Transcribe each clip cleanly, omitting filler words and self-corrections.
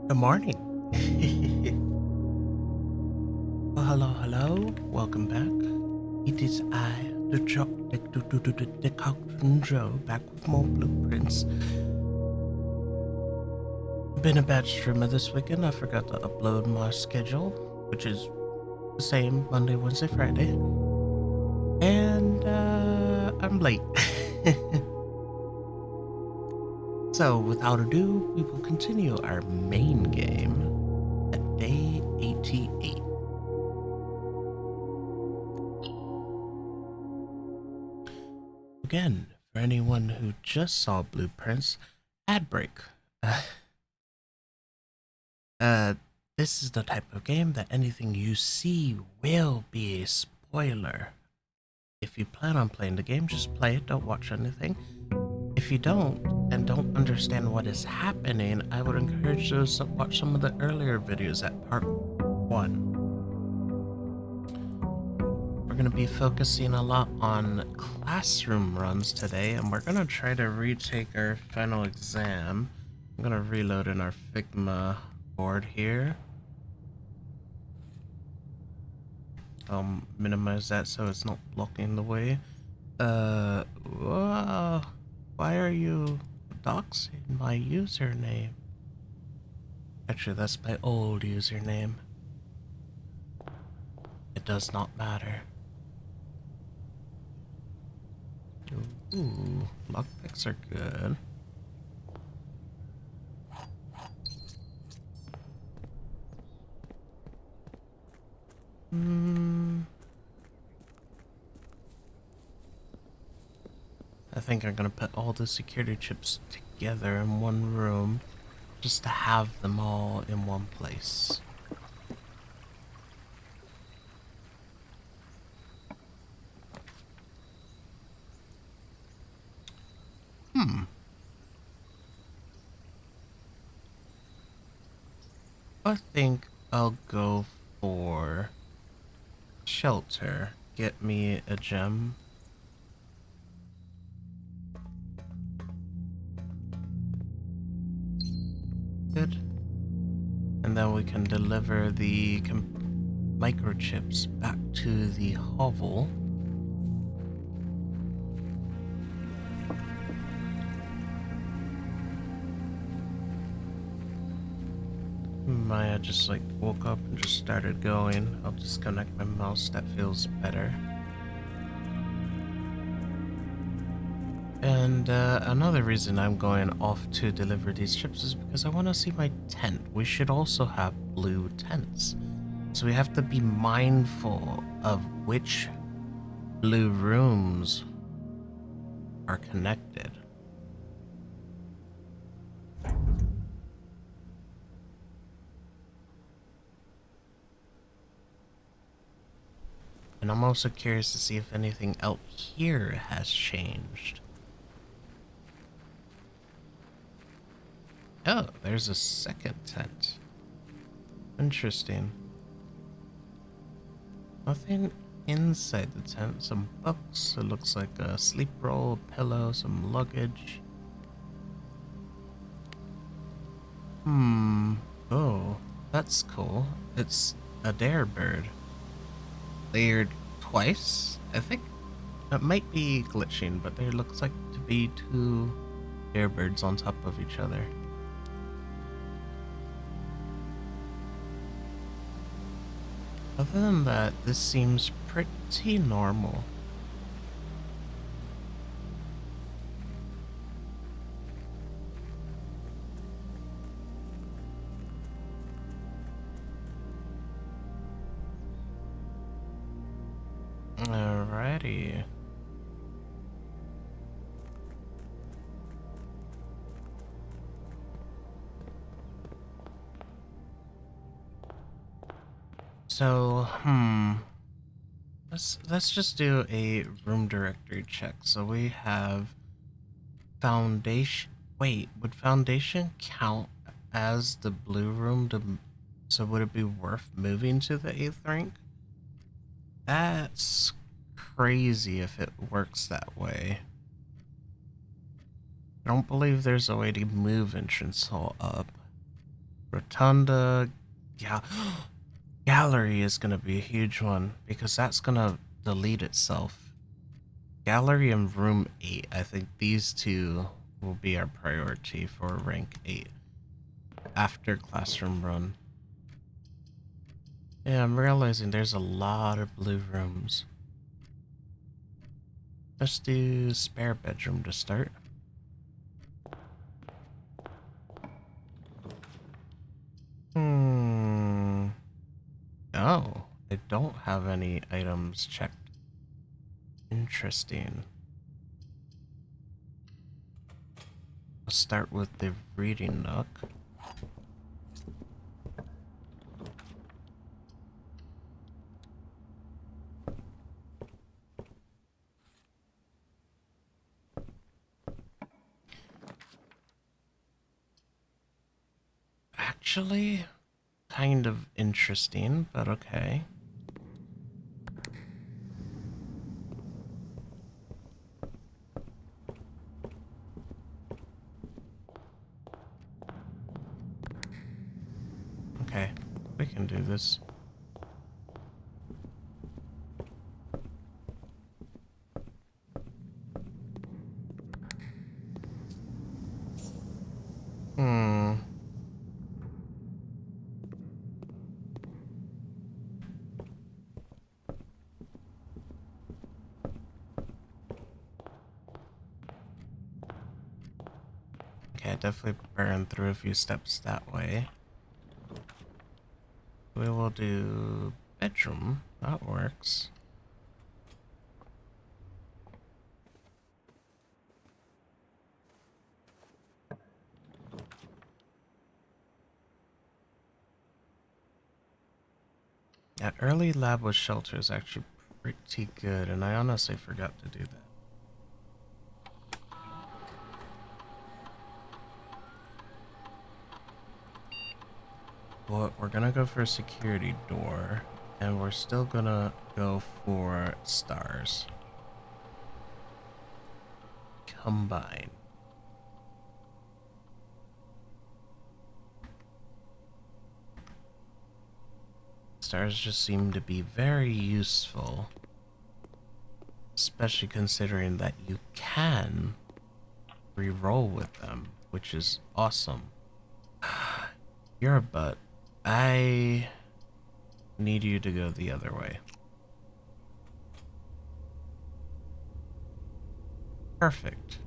Good morning. Well, hello. Welcome back. It is I, the Cockton Joe, back with more blueprints. Been a bad streamer this weekend. I forgot to upload my schedule, which is the same Monday, Wednesday, Friday. And I'm late. So, without ado, we will continue our main game at day 88. Again, for anyone who just saw blueprints, ad break. Uh, this is the type of game that anything you see will be a spoiler. If you plan on playing the game, just play it, don't watch anything. If you don't, and don't understand what is happening, I would encourage you to watch some of the earlier videos at part 1. We're going to be focusing a lot on classroom runs today, and we're going to try to retake our final exam. I'm going to reload in our Figma board here. I'll minimize that so it's not blocking the way. Whoa, why are you doxing my username? Actually, that's my old username. It does not matter. Ooh, lockpicks are good. I think I'm gonna put all the security chips together in one room just to have them all in one place. I think I'll go for shelter. Get me a gem. Good. And then we can deliver the microchips back to the hovel. Maya just like woke up and just started going. I'll disconnect my mouse, that feels better. And another reason I'm going off to deliver these chips is because I want to see my tent. We should also have blue tents. So we have to be mindful of which blue rooms are connected. And I'm also curious to see if anything out here has changed. Oh, there's a second tent. Interesting. Nothing inside the tent. Some books. It looks like a sleep roll, pillow, some luggage. Oh, that's cool. It's a dare bird. Layered twice, I think. It might be glitching, but there looks like to be two dare birds on top of each other. Other than that, this seems pretty normal. Alrighty. So, let's just do a room directory check. So we have foundation. Wait, would foundation count as the blue room? So would it be worth moving to the 8th rank? That's crazy if it works that way. I don't believe there's a way to move entrance hall up. Rotunda, gal gallery is gonna be a huge one because that's gonna delete itself. Gallery and room 8, I think these two will be our priority for rank 8 after classroom run. Yeah, I'm realizing there's a lot of blue rooms. Let's do spare bedroom to start. Oh, I don't have any items checked. Interesting. Let's start with the reading nook. Actually, kind of interesting, but okay. Okay, we can do this. Okay, definitely burn through a few steps that way. We will do bedroom. That works. That early lab with shelter is actually pretty good, and I honestly forgot to do that. Well, we're gonna go for a security door, and we're still gonna go for stars. Combine. Stars just seem to be very useful, especially considering that you can re-roll with them, which is awesome. You're a butt. I need you to go the other way. Perfect.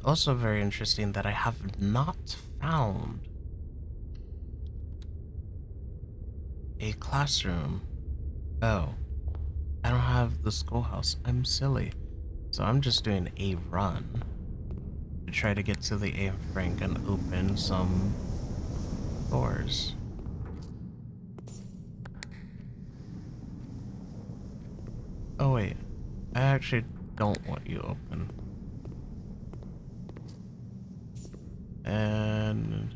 Also very interesting that I have not found a classroom. Oh, I don't have the schoolhouse. I'm silly. So I'm just doing a run to try to get to the A Frank and open some doors. Oh wait, I actually don't want you open. And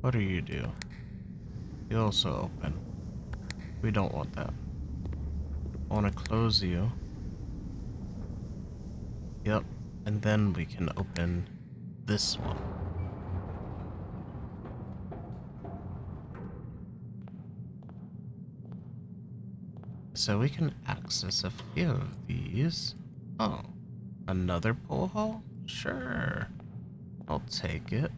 what do you do? You also open. We don't want that. I want to close you. Yep, and then we can open this one. So we can access a few of these. Oh, another pull hole? Sure, I'll take it.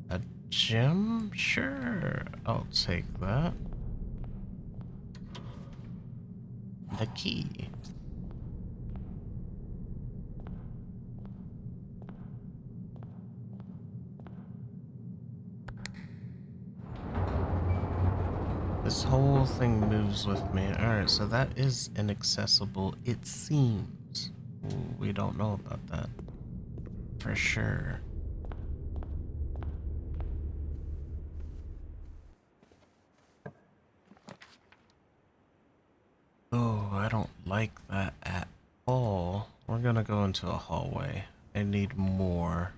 A gem? Sure, I'll take that. The key. This whole thing moves with me. Alright, so that is inaccessible, it seems. We don't know about that. For sure. Oh, I don't like that at all. We're gonna go into a hallway. I need more.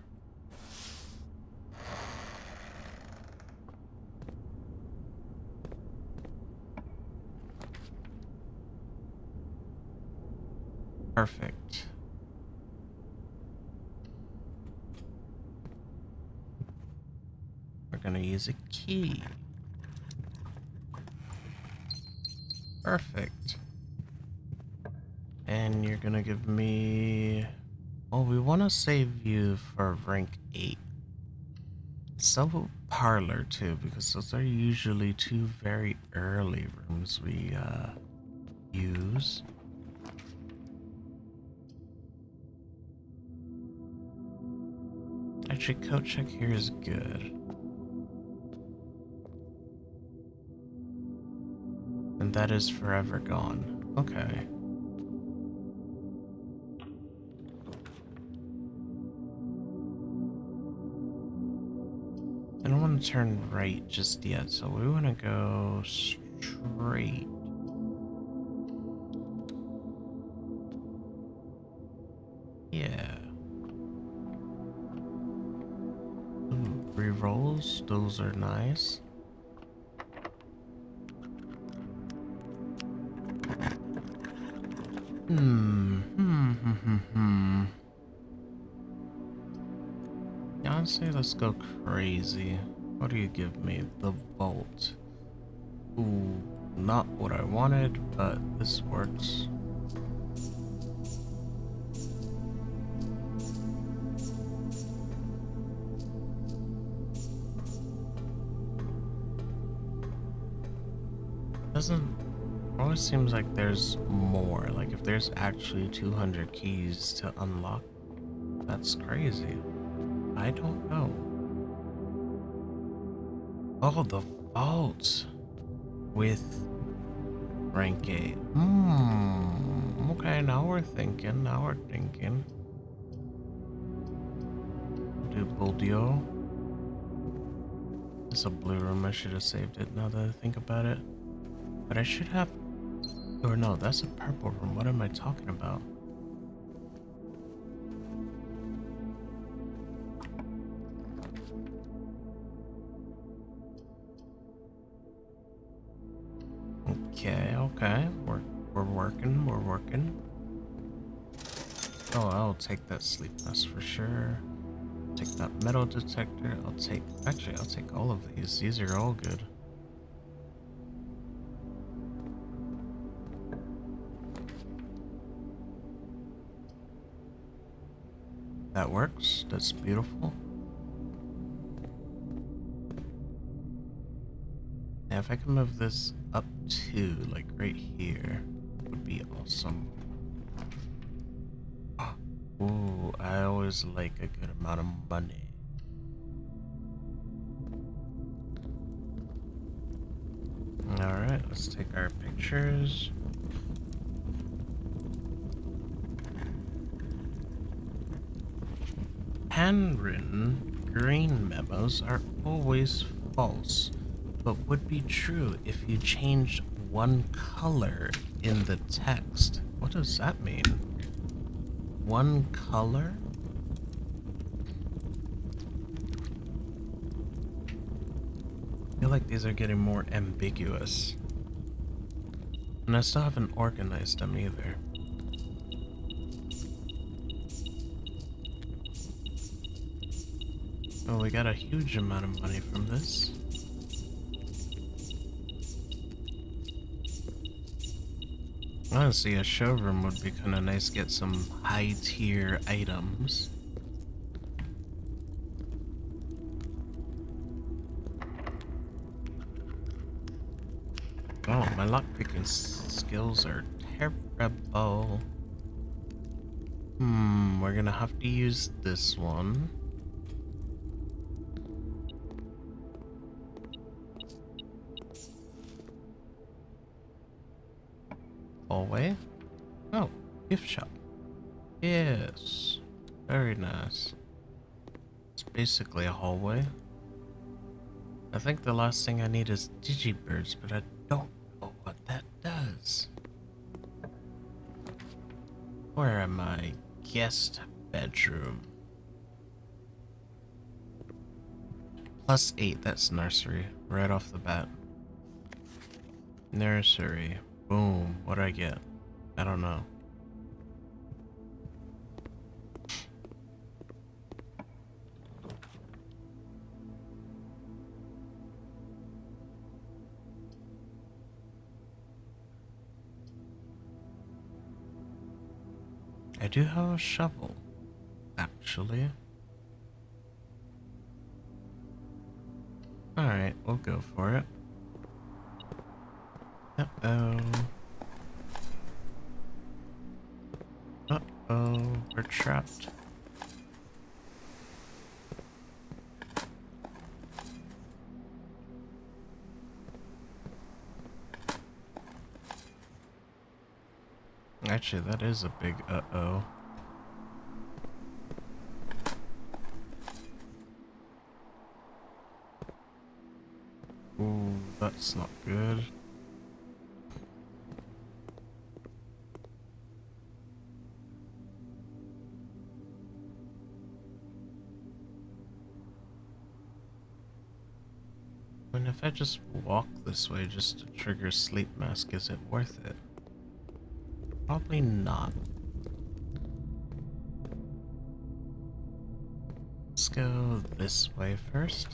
Perfect. We're gonna use a key. Perfect. And you're gonna give me... Oh, we want to save you for rank 8. So parlor too, because those are usually two very early rooms we use. Actually, coat check here is good. And that is forever gone. Okay. I don't want to turn right just yet, so we want to go straight. Yeah. Ooh, rerolls, those are nice. Honestly, let's go crazy. What do you give me? The vault. Ooh, not what I wanted, but this works. Doesn't... Always seems like there's more. Like if there's actually 200 keys to unlock, that's crazy. I don't know. Oh, the vault with rank 8. Okay, now we're thinking. Now we're thinking. Do Buldio. It's a blue room. I should have saved it now that I think about it. But I should have... Or no, that's a purple room. What am I talking about? Okay. We're working. Oh, I'll take that sleep mask for sure. Take that metal detector. I'll take all of these. These are all good. That works. That's beautiful. Now, if I can move this up to, like, right here, would be awesome. Ooh, I always like a good amount of money. Alright, let's take our pictures. Handwritten green memos are always false, but would be true if you changed one color in the text. What does that mean? One color? I feel like these are getting more ambiguous. And I still haven't organized them either. Oh, we got a huge amount of money from this. Honestly, a showroom would be kind of nice to get some high-tier items. Oh, my lockpicking skills are terrible. We're gonna have to use this one. Hallway? Oh, gift shop. Yes. Very nice. It's basically a hallway. I think the last thing I need is Digibirds, but I don't know what that does. Where am I? Guest bedroom. +8, that's nursery. Right off the bat. Nursery. Boom. What do I get? I don't know. I do have a shovel, actually. Alright, we'll go for it. Uh-oh. Uh-oh, we're trapped. Actually, that is a big uh-oh. Ooh, that's not good. I mean, if I just walk this way just to trigger sleep mask, is it worth it? Probably not. Let's go this way first.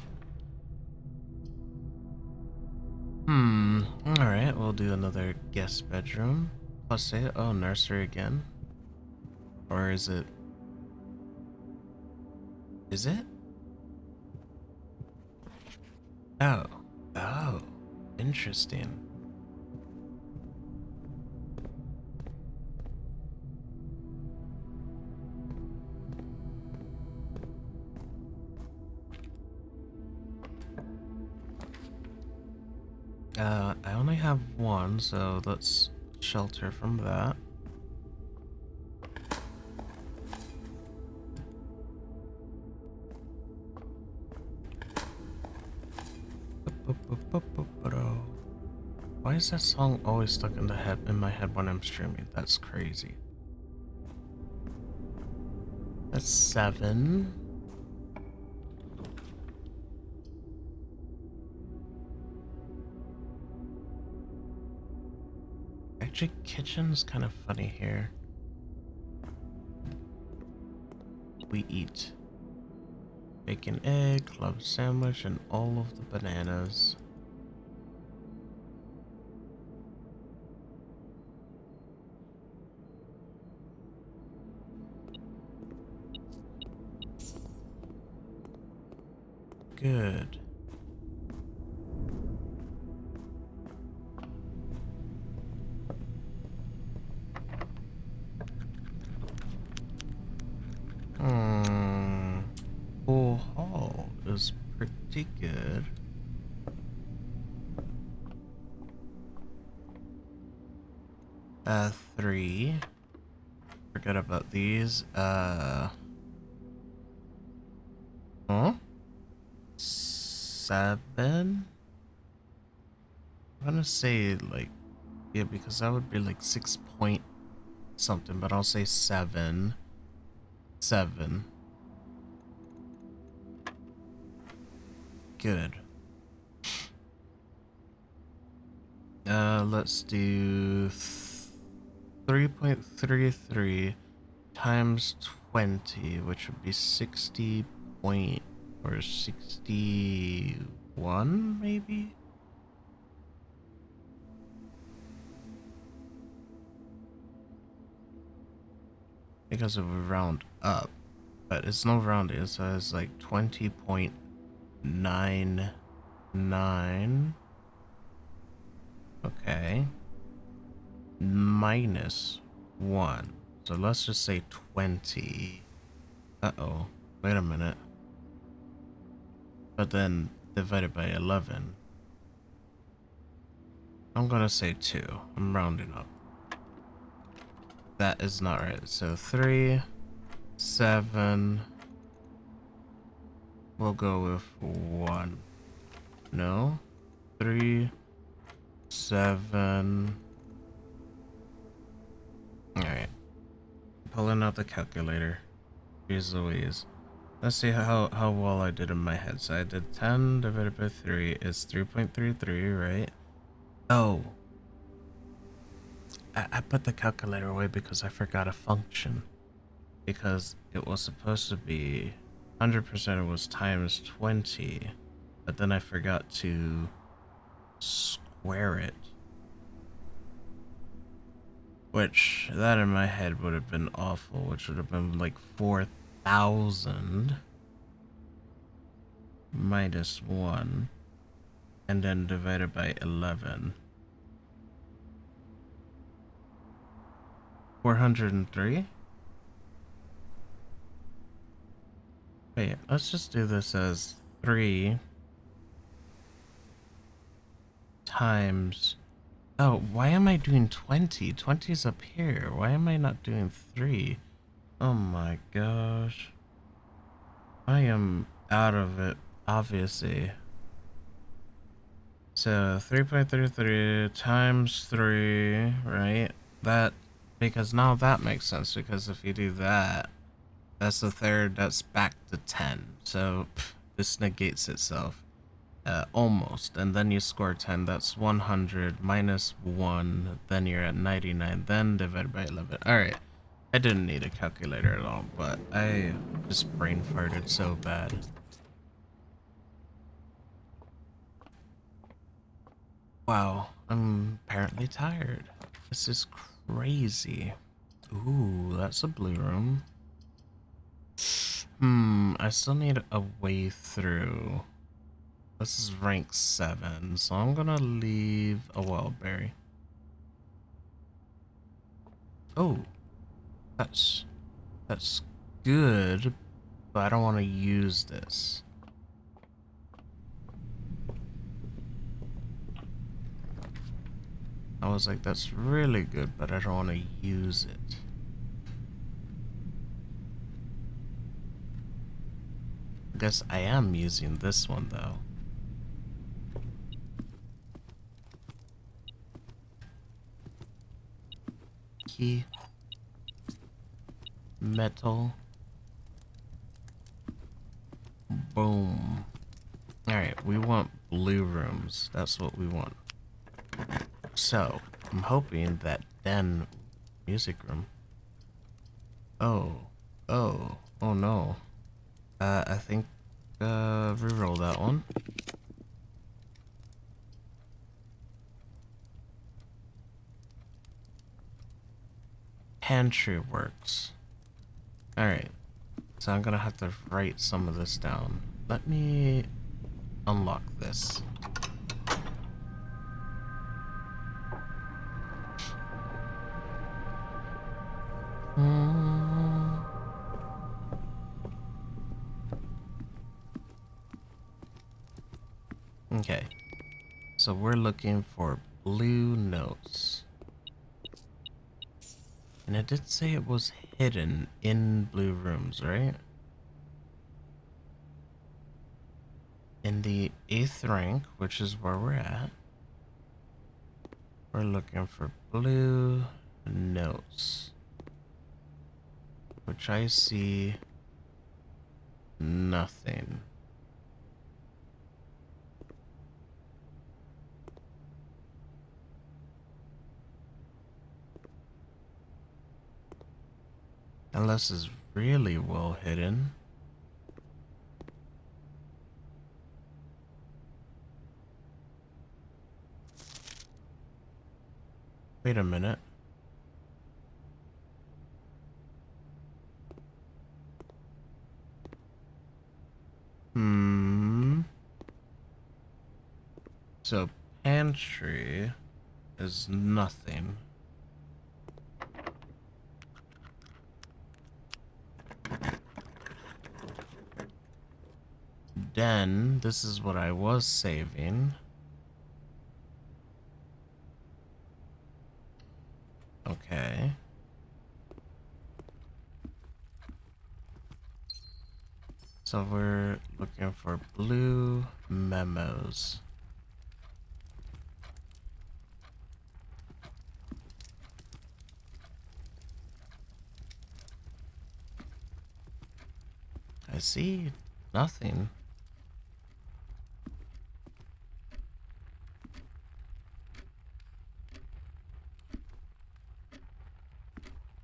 Alright, we'll do another guest bedroom. +8. Oh, nursery again. Or is it? Is it? Oh. Oh. Interesting. I only have one, so let's shelter from that. Why is that song always stuck in my head when I'm streaming? That's crazy. That's 7. Actually, kitchen's kind of funny here. We eat bacon, egg, club sandwich, and all of the bananas. Good. Pool hall is pretty good. Three. Forget about these. Huh? 7? I'm gonna say like, yeah, because that would be like 6 point something, but I'll say 7. 7. Good. Let's do 3.33 times 20, which would be 60 point or 61 maybe? Because of a round up, but it's no rounding, so it's like 20.99. Okay. -1. So let's just say 20. Uh-oh. Wait a minute. But then divided by 11. I'm gonna say 2. I'm rounding up. That is not right. So 3, 7. We'll go with 1. No. 3, 7. Alright. pulling out the calculator. Jeez Louise. Let's see how well I did in my head. So I did 10 divided by 3 is 3.33, right? Oh. I put the calculator away because I forgot a function. Because it was supposed to be 100% was times 20. But then I forgot to square it. Which, that in my head would have been awful, which would have been like 4,000 minus 1, and then divided by 11. 403? Wait, let's just do this as 3 times... Oh, why am I doing 20? 20's up here. Why am I not doing 3? Oh my gosh. I am out of it, obviously. So 3.33 times 3, right? That, because now that makes sense, because if you do that, that's the third, that's back to 10. So this negates itself. Almost. And then you score 10, that's 100 minus 1, then you're at 99, then divided by 11. Alright. I didn't need a calculator at all, but I just brain farted so bad. Wow, I'm apparently tired. This is crazy. Ooh, that's a blue room. I still need a way through. This is rank 7, so I'm gonna leave a wild berry. Oh, that's good, but I don't want to use this. I was like, that's really good, but I don't want to use it. I guess I am using this one, though. Key. Metal. Boom. Alright, we want blue rooms. That's what we want. So, I'm hoping that then music room. Oh no. I think, reroll that one. Pantry works. Alright. So I'm gonna have to write some of this down. Let me unlock this. Okay. So we're looking for blue notes. And it did say it was hidden in blue rooms, right? In the 8th rank, which is where we're at, we're looking for blue notes, which I see nothing. Unless it's really well hidden. Wait a minute. So pantry is nothing. Den, this is what I was saving. Okay. So we're looking for blue memos. I see nothing.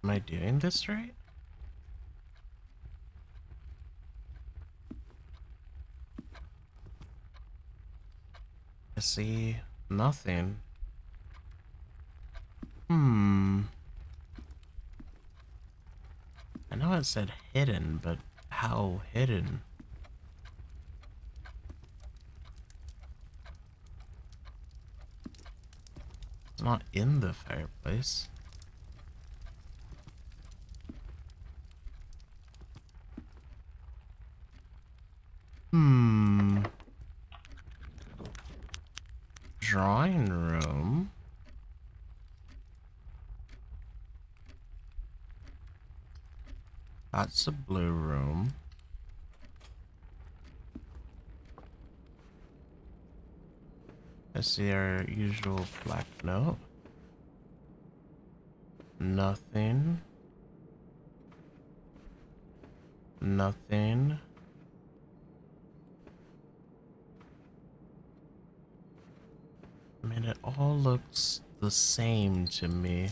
Am I doing this right? I see nothing. Hmm. I know it said hidden, but how hidden? It's not in the fireplace. Hmm. Drawing room. That's a blue room. I see our usual black note. Nothing. Nothing. I mean, it all looks the same to me.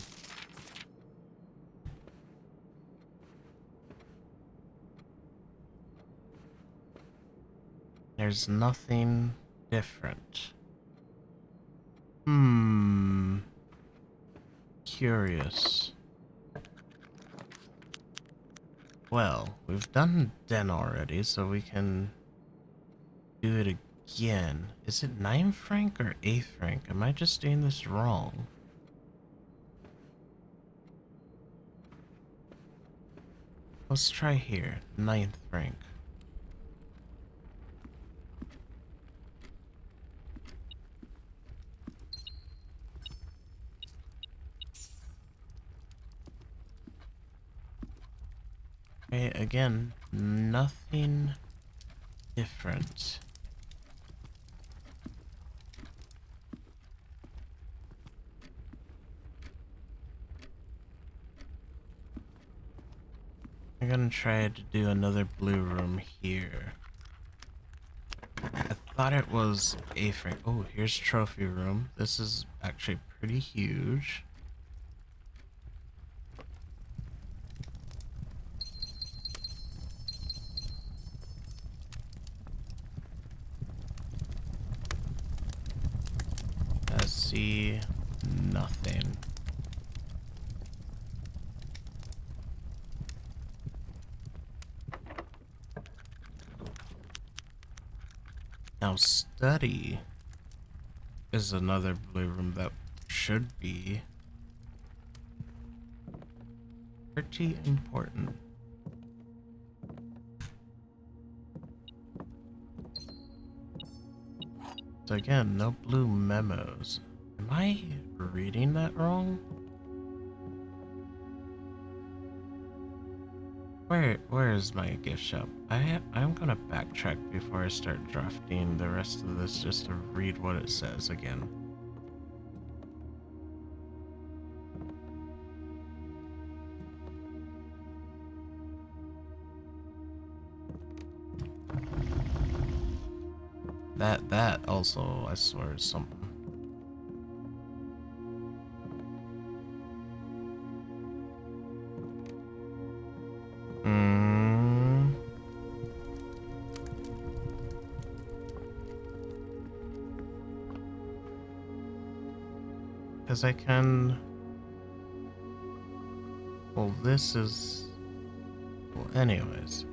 There's nothing different. Hmm. Curious. Well, we've done den already, so we can do it again. Is it 9th rank or 8th rank? Am I just doing this wrong? Let's try here. 9th rank. Okay, again, nothing different. I'm gonna try to do another blue room here. I thought it was 8th rank. Oh, here's trophy room. This is actually pretty huge. I see nothing. Now study is another blue room that should be pretty important. So again, no blue memos. Am I reading that wrong? Where is my gift shop? I'm gonna backtrack before I start drafting the rest of this just to read what it says again. That also, I swear, is something. Hmm. Because I can. Well, this is. Well, anyways,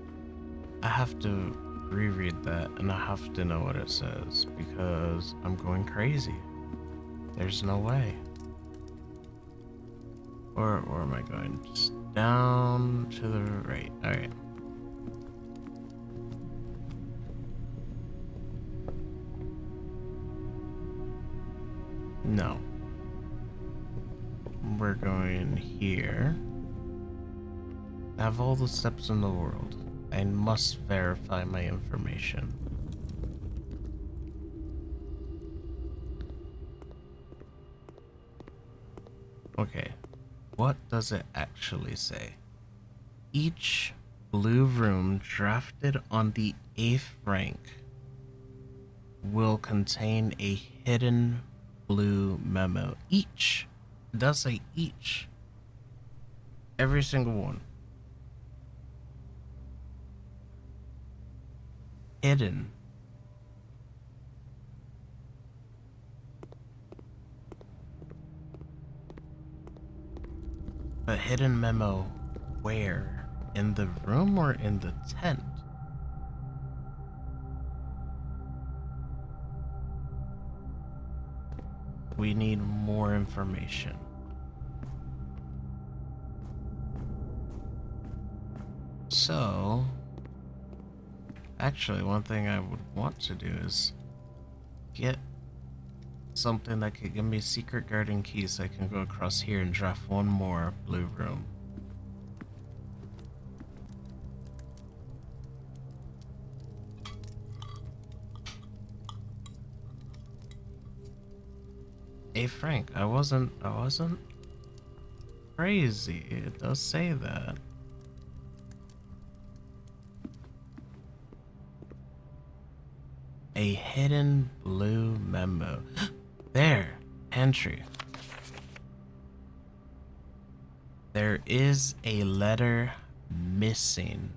I have to reread that and I have to know what it says because I'm going crazy. There's no way. Or am I going? Just down to the right. Alright. No. We're going here. I have all the steps in the world. I must verify my information. Okay. What does it actually say? Each blue room drafted on the 8th rank will contain a hidden blue memo. Each. It does say each. Every single one. Hidden. A hidden memo where? In the room or in the tent? We need more information. So, actually, one thing I would want to do is get something that could give me secret garden keys so I can go across here and draft one more blue room. Hey Frank, I wasn't crazy. It does say that. A hidden blue memo. There, entry. There is a letter missing.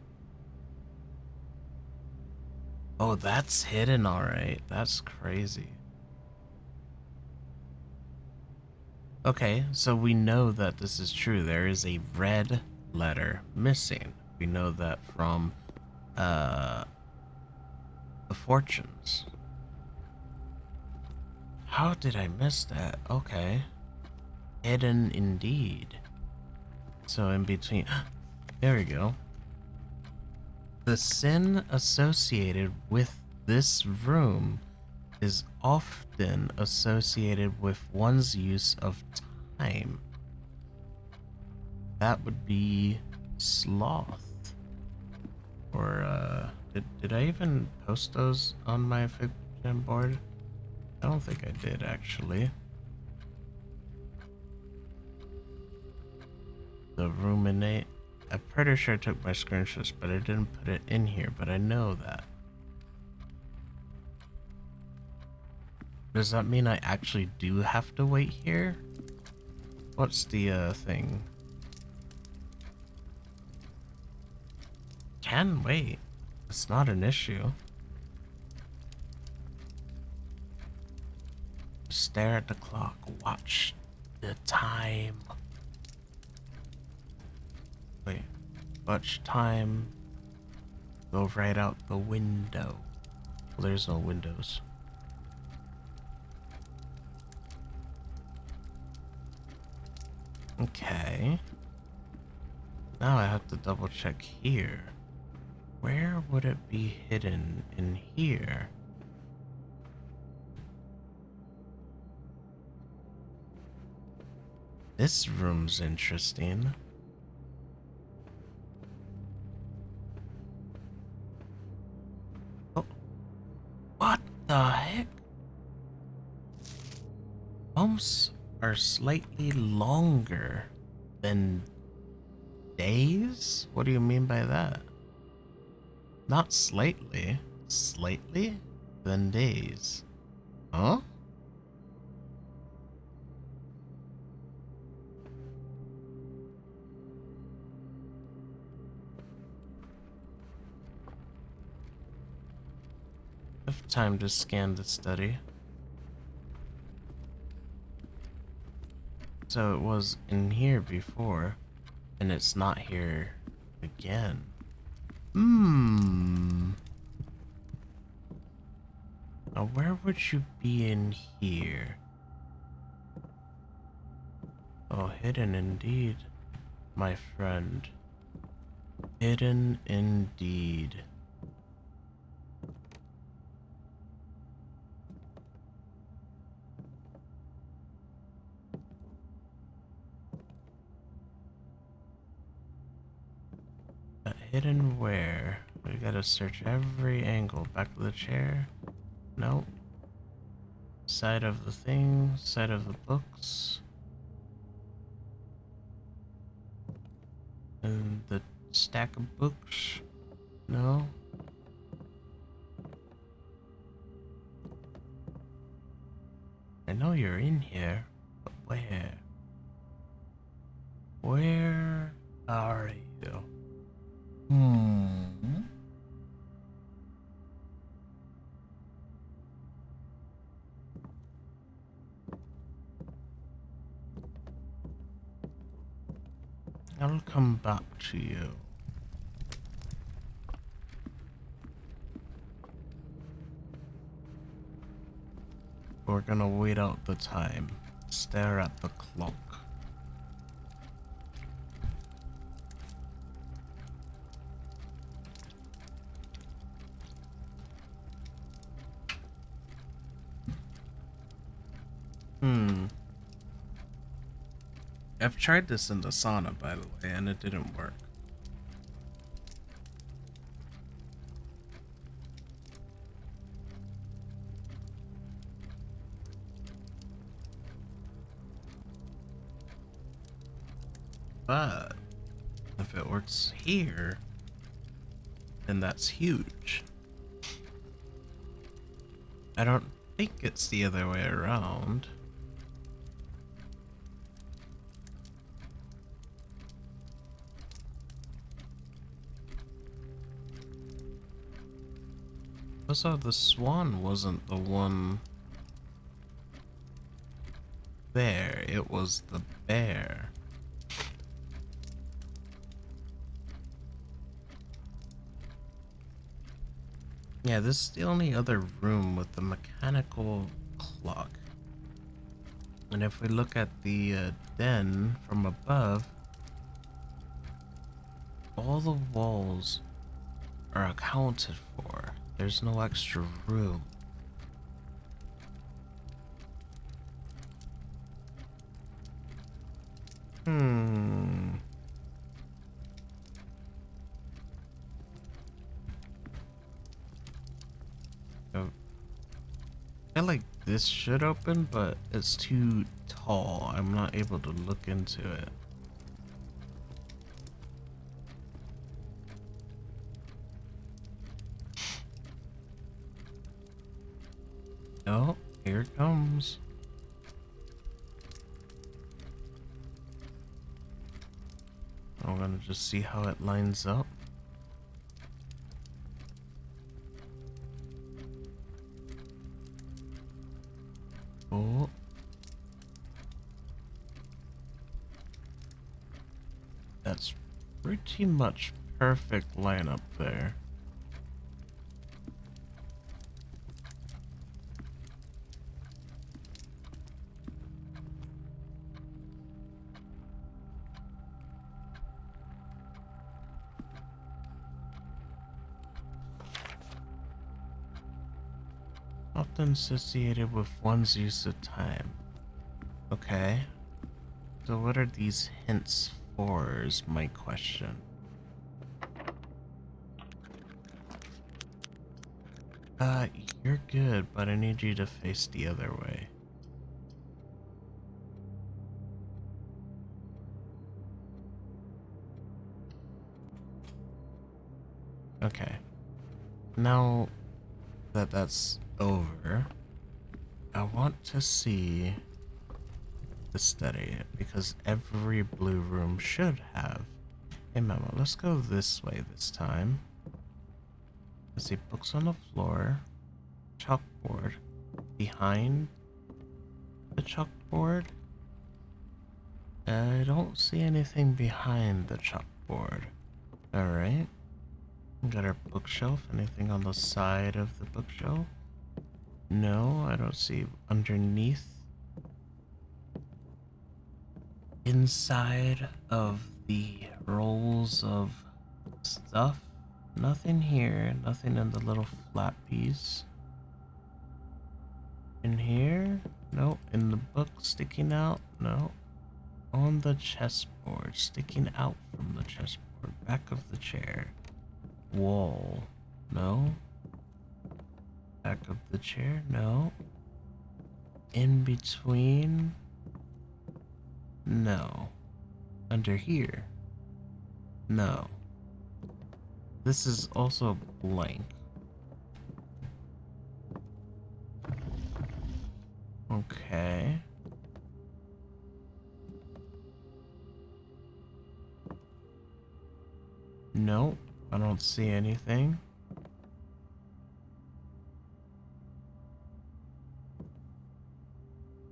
Oh, that's hidden, alright. That's crazy. Okay, so we know that this is true. There is a red letter missing. We know that from the fortunes. How did I miss that? Okay. Hidden indeed. So in between, there we go. The sin associated with this room is often associated with one's use of time. That would be sloth. Or, did I even post those on my fiction board? I don't think I did, actually. The ruminate. I'm pretty sure I took my screenshots, but I didn't put it in here, but I know that. Does that mean I actually do have to wait here? What's the thing? Can wait. It's not an issue. Stare at the clock. Watch the time. Wait. Watch time. Go right out the window. Well, there's no windows. Okay. Now I have to double check here. Where would it be hidden in here? This room's interesting. Oh, what the heck? Bumps are slightly longer than days? What do you mean by that? Not slightly. Slightly than days. Huh? I have time to scan the study. So it was in here before, and it's not here again. Now where would you be in here? Oh, hidden indeed, my friend. Hidden indeed. Hidden where? We gotta search every angle. Back of the chair? Nope. Side of the thing, side of the books. And the Stack of books? No? I know you're in here, but where? Where are you? I'll come back to you. We're gonna wait out the time. Stare at the clock. I've tried this in the sauna, by the way, and it didn't work. But if it works here, then that's huge. I don't think it's the other way around. Also, the swan wasn't the one there, it was the bear. Yeah, this is the only other room with the mechanical clock. And if we look at the den from above, all the walls are accounted for. There's no extra room. I feel like this should open, but it's too tall. I'm not able to look into it. Oh, here it comes. I'm gonna just see how it lines up. Oh. That's pretty much perfect lineup there. Often associated with one's use of time. Okay. So what are these hints for is my question. You're good, but I need you to face the other way. Okay. Now that that's over, I want to see the study because every blue room should have a memo. Let's go this way this time. Let's see, books on the floor, chalkboard, behind the chalkboard. I don't see anything behind the chalkboard. Alright. Got our bookshelf. Anything on the side of the bookshelf? No, I don't see underneath. Inside of the rolls of stuff. Nothing here. Nothing in the little flat piece. In here? No. In the book sticking out? No. On the chessboard. Sticking out from the chessboard. Back of the chair. Wall. No. Back of the chair. No. In between. No. Under here. No. This is also blank. Okay. Nope, I don't see anything.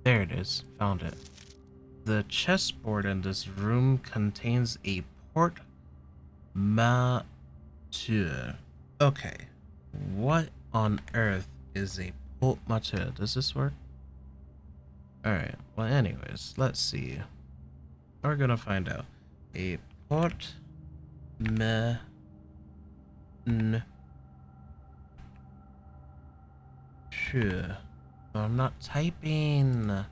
There it is, found it. The chessboard in this room contains a portmanteau. Okay, what on earth is a portmanteau? Does this work? Alright, well anyways, let's see. We're gonna find out. A portmanteau. I'm not typing.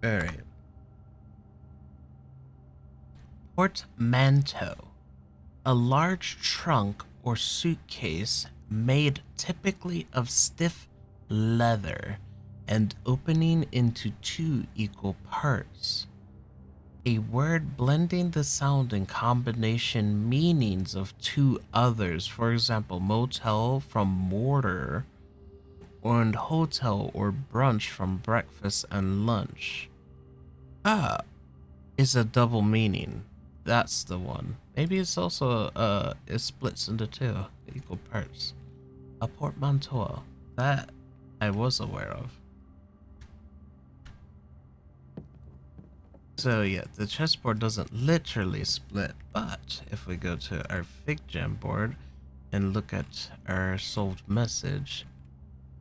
Alright. Portmanteau. A large trunk or suitcase made typically of stiff leather and opening into two equal parts. A word blending the sound and combination meanings of two others, for example, motel from mortar, and hotel or brunch from breakfast and lunch. Ah, is a double meaning. That's the one. Maybe it's also it splits into two equal parts. A portmanteau. That I was aware of. So yeah, the chessboard doesn't literally split, but if we go to our FigJam board and look at our solved message,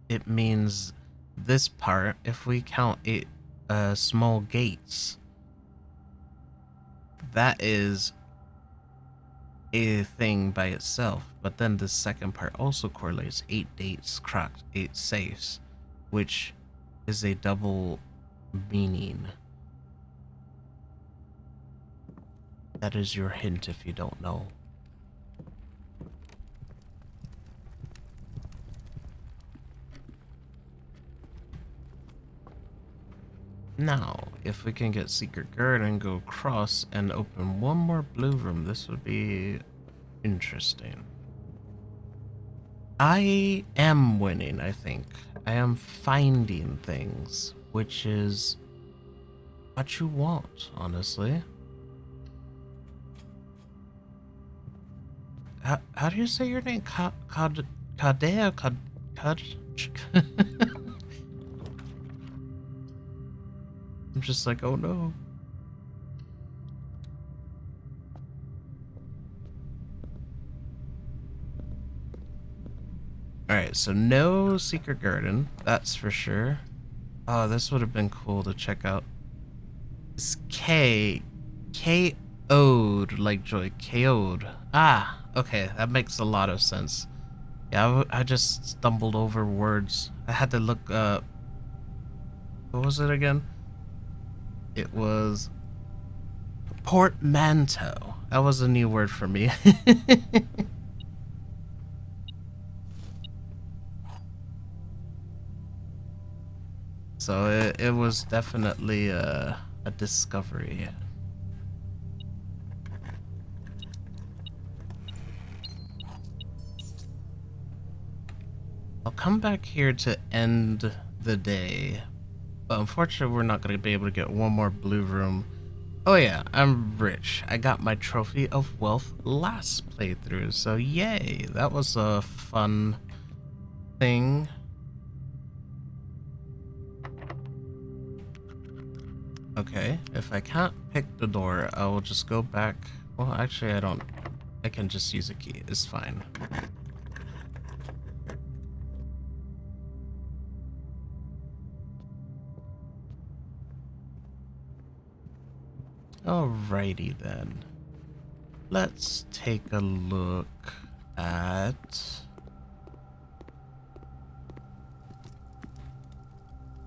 it means this part, if we count it small gates, that is a thing by itself. But then the second part also correlates 8 dates cracked, 8 safes, which is a double meaning. That is your hint if you don't know. Now, if we can get Secret Garden, go across and open one more blue room, this would be interesting. I am winning, I think. I am finding things, which is what you want, honestly. How do you say your name? Kadea? I'm just like, oh no. Alright, so no Secret Garden, that's for sure. Oh, this would have been cool to check out. It's K-O'd, like Joy, KO'd. Ah, okay, that makes a lot of sense. Yeah, I just stumbled over words. I had to look up. What was it again? It was portmanteau. That was a new word for me. So it was definitely a discovery. I'll come back here to end the day, but unfortunately we're not going to be able to get one more blue room. Oh yeah, I'm rich. I got my trophy of wealth last playthrough, so yay, that was a fun thing. Okay, if I can't pick the door, I will just go back. Well, actually, I can just use a key. It's fine. Alrighty then. Let's take a look at...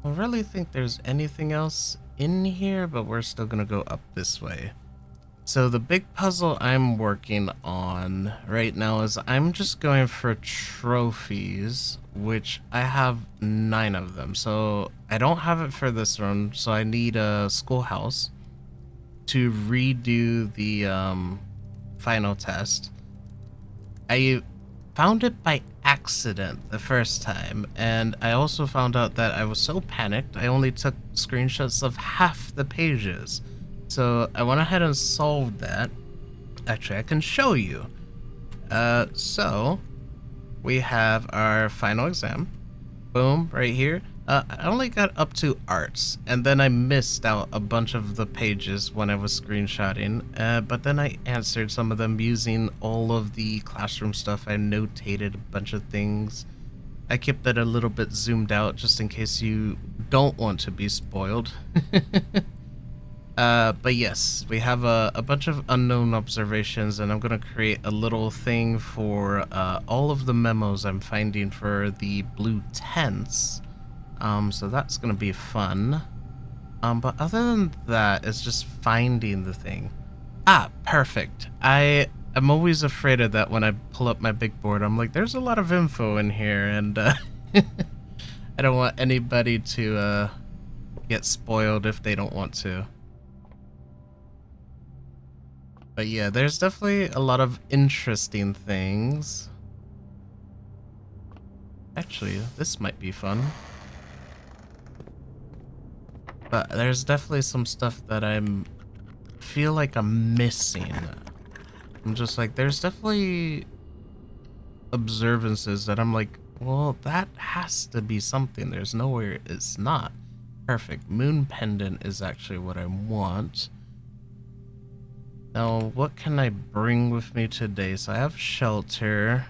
I don't really think there's anything else in here, but we're still gonna go up this way. So the big puzzle I'm working on right now is I'm just going for trophies, which I have 9 of them. So I don't have it for this run, so I need a schoolhouse to redo the final test. I found it by accident the first time, and I also found out that I was so panicked I only took screenshots of half the pages. So I went ahead and solved that. Actually, I can show you. So we have our final exam. Boom, right here. I only got up to arts, and then I missed out a bunch of the pages when I was screenshotting, but then I answered some of them using all of the classroom stuff. I notated a bunch of things. I kept that a little bit zoomed out just in case you don't want to be spoiled. But yes, we have a bunch of unknown observations, and I'm going to create a little thing for all of the memos I'm finding for the blue tents. So that's going to be fun. But other than that, it's just finding the thing. Ah, perfect. I'm always afraid of that when I pull up my big board. I'm like, there's a lot of info in here, and I don't want anybody to get spoiled if they don't want to. But yeah, there's definitely a lot of interesting things. Actually, this might be fun. But there's definitely some stuff that feel like I'm missing. I'm just like, there's definitely observances that I'm like, well, that has to be something. There's nowhere it's not. Perfect. Moon pendant is actually what I want. Now, what can I bring with me today? So I have shelter.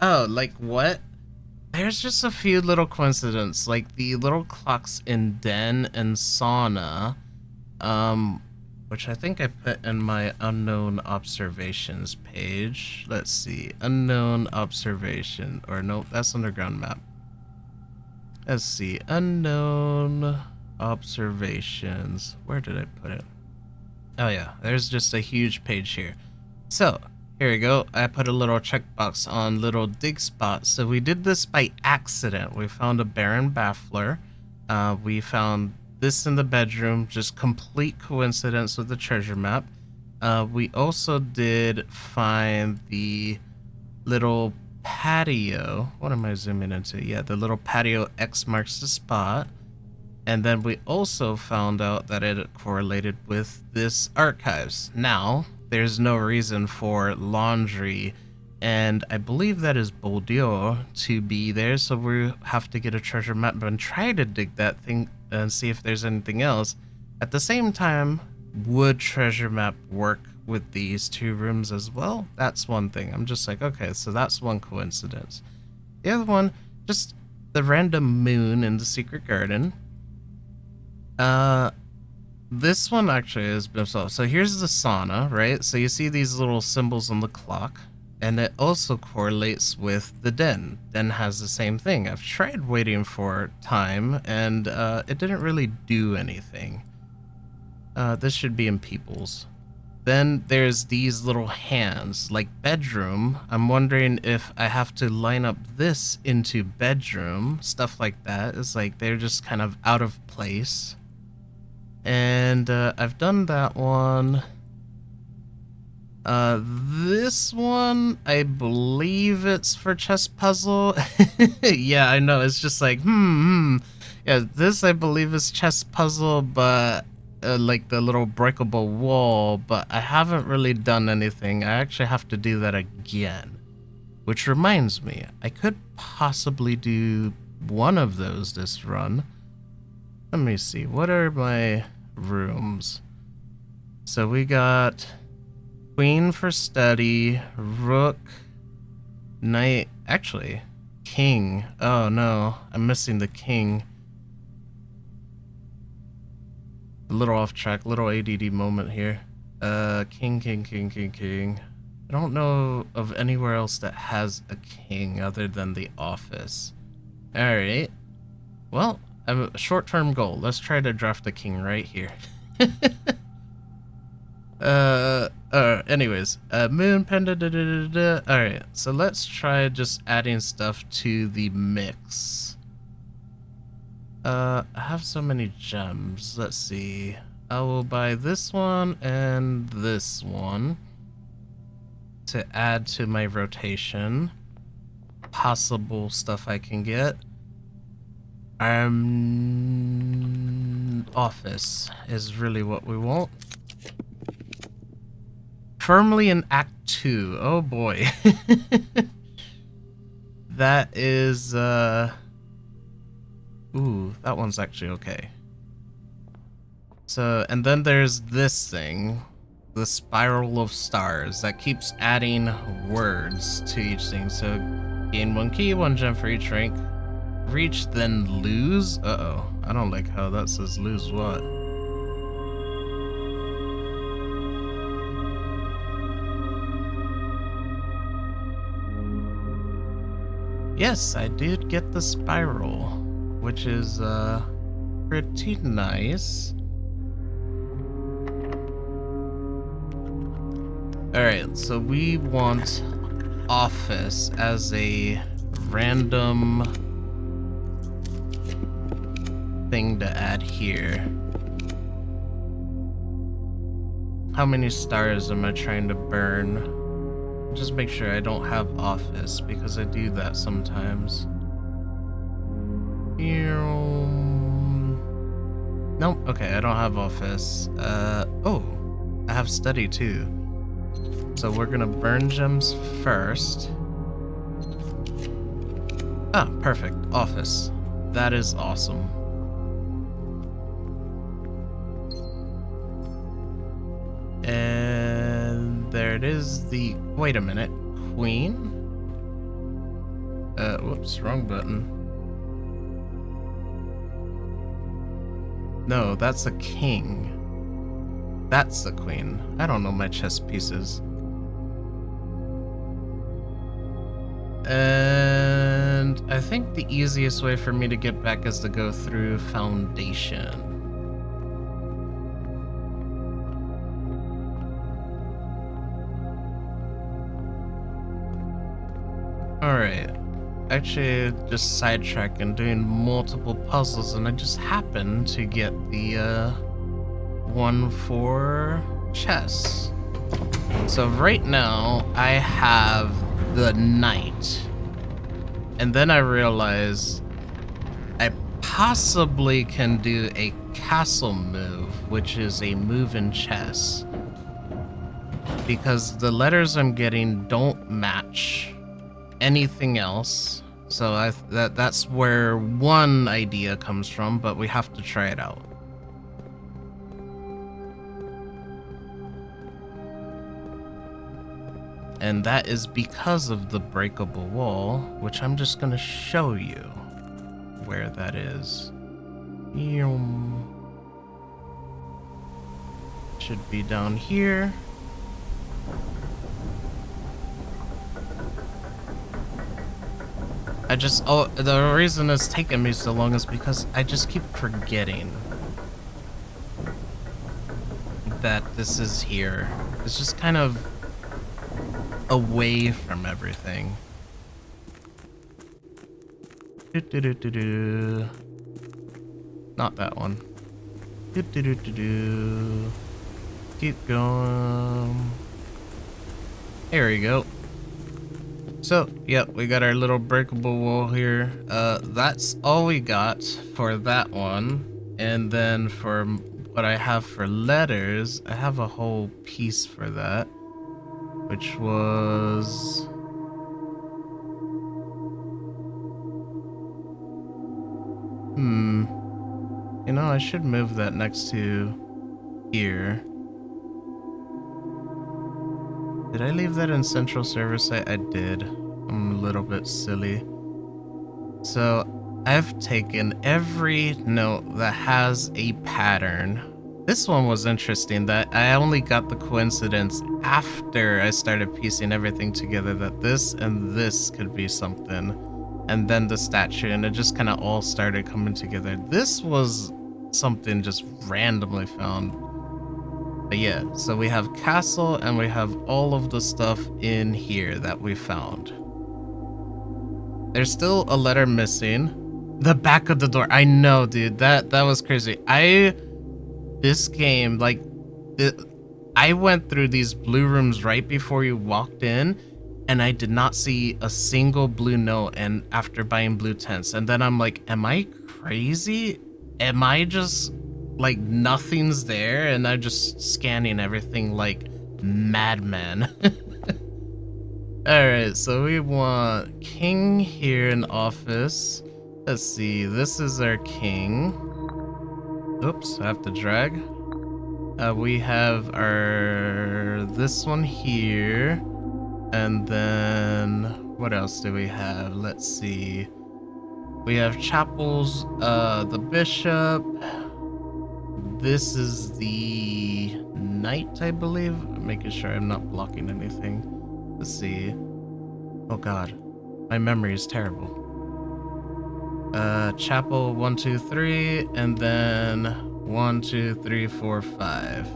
Oh, like what? There's just a few little coincidences, like the little clocks in Den and Sauna, which I think I put in my unknown observations page. Let's see, unknown observation, or no, that's underground map. Let's see, unknown observations. Where did I put it? Oh yeah, there's just a huge page here. So, here we go. I put a little checkbox on little dig spots. So we did this by accident. We found a Baron Baffler. We found this in the bedroom, just complete coincidence with the treasure map. We also did find the little patio. What am I zooming into? Yeah, the little patio X marks the spot. And then we also found out that it correlated with this archives. Now, there's no reason for laundry, and I believe that is Boldio to be there, so we have to get a treasure map and try to dig that thing and see if there's anything else. At the same time, would treasure map work with these 2 rooms as well? That's one thing. I'm just like, okay, so that's one coincidence. The other one, just the random moon in the secret garden. This one actually has been solved. So here's the sauna, right? So you see these little symbols on the clock, and it also correlates with the den. Den has the same thing. I've tried waiting for time, and it didn't really do anything. This should be in people's. Then there's these little hands, like bedroom. I'm wondering if I have to line up this into bedroom, stuff like that. It's like they're just kind of out of place. And I've done that one. This one, I believe it's for chess puzzle. Yeah, I know. It's just like, Yeah, this I believe is chess puzzle, but like the little breakable wall, but I haven't really done anything. I actually have to do that again. Which reminds me, I could possibly do one of those this run. Let me see, what are my rooms? So we got queen for study, rook, knight, actually, king. Oh no, I'm missing the king. A little off track, little ADD moment here. King. I don't know of anywhere else that has a king other than the office. Alright. Well, a short-term goal. Let's try to draft a king right here. Anyways, moon panda. All right, so let's try just adding stuff to the mix. I have so many gems. Let's see. I will buy this one and this one to add to my rotation. Possible stuff I can get. Office is really what we want. Firmly in Act 2. Oh boy. That is, ooh, that one's actually okay. So, and then there's this thing, the Spiral of Stars, that keeps adding words to each thing. So, gain 1 key, 1 gem for each rank. Reach, then lose? Uh-oh. I don't like how that says lose what. Yes, I did get the spiral, which is pretty nice. Alright, so we want office as a random thing to add here. How many stars am I trying to burn? Just make sure I don't have office, because I do that sometimes. Nope, okay, I don't have office. Oh, I have study too. So we're gonna burn gems first. Ah, perfect, office. That is awesome. And there it is, wait a minute, queen? Whoops, wrong button. No, that's a king. That's the queen. I don't know my chess pieces. And I think the easiest way for me to get back is to go through foundation. Alright, actually just sidetracking, doing multiple puzzles, and I just happened to get the one for chess. So right now I have the knight, and then I realized I possibly can do a castle move, which is a move in chess, because the letters I'm getting don't match anything else. So that's where one idea comes from, but we have to try it out. And that is because of the breakable wall, which I'm just gonna show you where that is. Should be down here. The reason it's taken me so long is because I just keep forgetting that this is here. It's just kind of away from everything. Not that one. Keep going. There we go. So, yep, we got our little breakable wall here. That's all we got for that one. And then for what I have for letters, I have a whole piece for that, which was... You know, I should move that next to here. Did I leave that in central server site? I did. I'm a little bit silly. So I've taken every note that has a pattern. This one was interesting that I only got the coincidence after I started piecing everything together that this and this could be something. and then the statue, and it just kind of all started coming together. This was something just randomly found. But yeah, so we have castle and we have all of the stuff in here that we found. There's still a letter missing. The back of the door. I know, dude. That was crazy. This game, like, I went through these blue rooms right before you walked in, and I did not see a single blue note and after buying blue tents. And then I'm like, am I crazy? Am I just like nothing's there and I'm just scanning everything like madman? Alright, so we want king here in office. Let's see, this is our king. Oops, I have to drag. We have our this one here. And then what else do we have? Let's see. We have chapels, the bishop. This is the knight, I believe. I'm making sure I'm not blocking anything. Let's see. Oh god, my memory is terrible. Chapel 1, 2, 3, and then 1, 2, 3, 4, 5.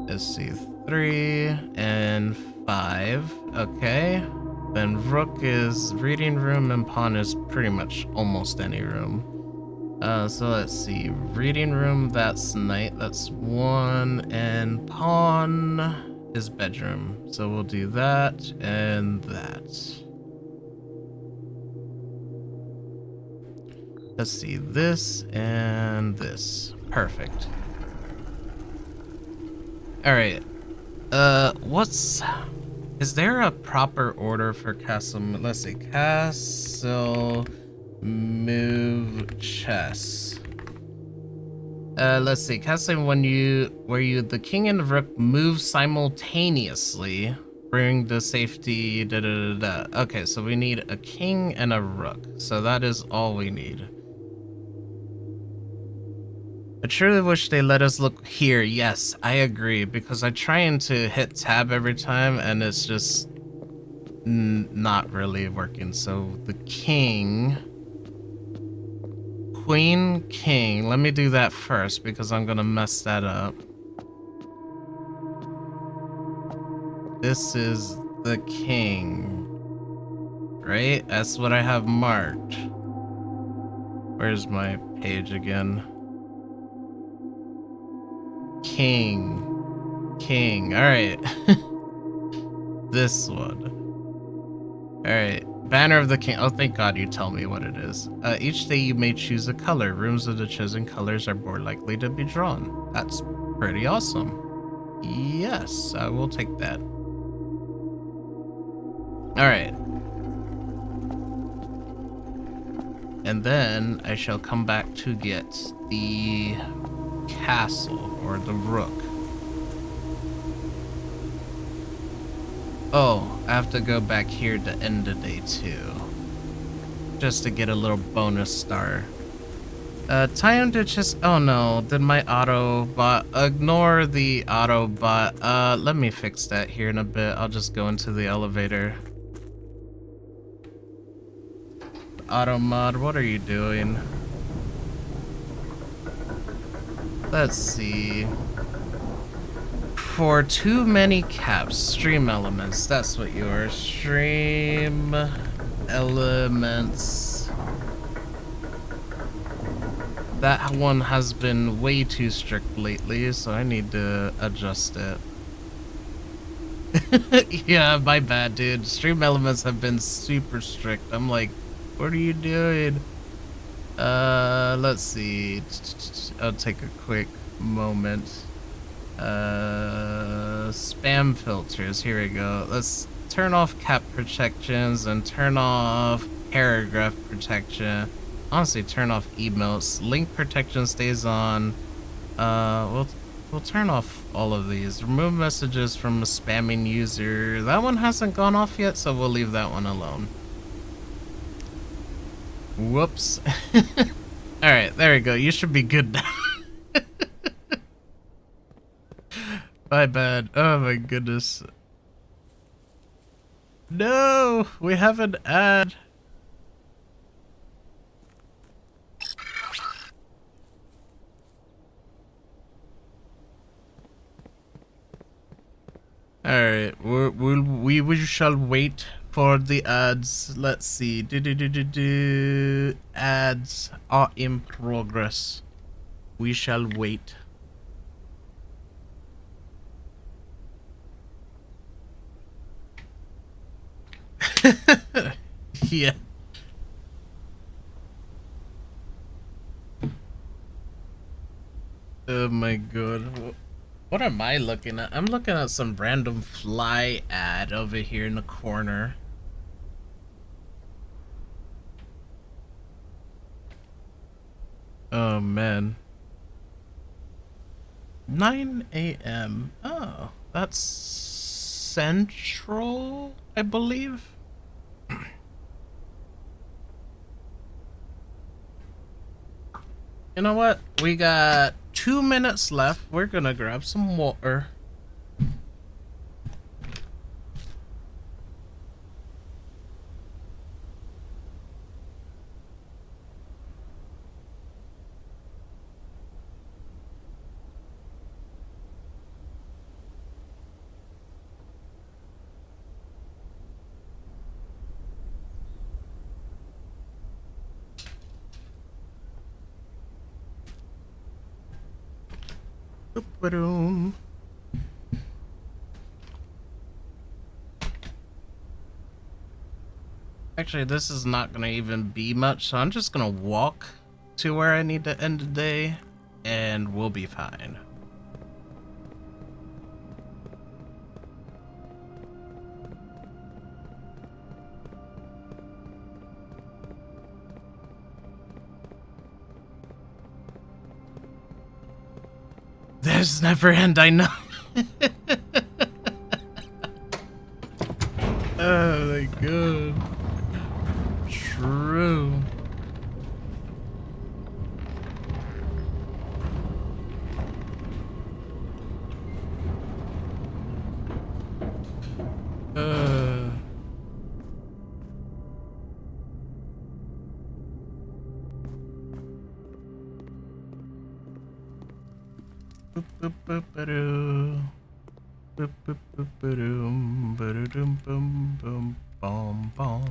Let's see, 3 and 5. Okay. Then rook is reading room and pawn is pretty much almost any room. So let's see, reading room, that's knight, that's 1, and pawn is bedroom. So we'll do that and that. Let's see, this and this. Perfect. Alright. Is there a proper order for castle? Let's see, castle, move, chess. Let's see, castle where the king and the rook move simultaneously, bring the safety, da da da da. Okay, so we need a king and a rook. So that is all we need. I truly wish they let us look here. Yes, I agree, because I'm trying to hit tab every time and it's just not really working. So the king, queen, king. Let me do that first because I'm gonna mess that up. This is the king, right? That's what I have marked. Where's my page again? King. All right. This one. All right. Banner of the king. Oh, thank God you tell me what it is. Each day you may choose a color. Rooms of the chosen colors are more likely to be drawn. That's pretty awesome. Yes, I will take that. All right. And then I shall come back to get the castle or the rook. Oh, I have to go back here to end of day 2 just to get a little bonus star. Time to just, oh no, did my auto bot, ignore the auto bot. Let me fix that here in a bit. I'll just go into the elevator. Auto mod, what are you doing? Let's see. For too many caps, stream elements. That's what you are. Stream elements. That one has been way too strict lately, so I need to adjust it. Yeah, my bad, dude. Stream elements have been super strict. I'm like, what are you doing? Let's see. I'll take a quick moment. Spam filters. Here we go. Let's turn off cap protections and turn off paragraph protection. Honestly, turn off emotes. Link protection stays on. We'll turn off all of these. Remove messages from a spamming user. That one hasn't gone off yet, so we'll leave that one alone. Whoops. Alright, there we go. You should be good now. My bad. Oh my goodness. No, we have an ad. All right, we shall wait for the ads. Let's see. Ads are in progress. We shall wait. Yeah. Oh my god. What am I looking at? I'm looking at some random fly ad over here in the corner. Oh man. 9 a.m. Oh, that's Central, I believe. You know what? We got 2 minutes left. We're gonna grab some water. Boop-a-doom. Actually, this is not gonna even be much, so I'm just gonna walk to where I need to end the day, and we'll be fine. There's never end, I know. Oh my god. True. Uh. Boop, boop, boop, ba-doo. Boop, boop, boop, ba-doom, ba-da-doom, boom, boom, bom, bom.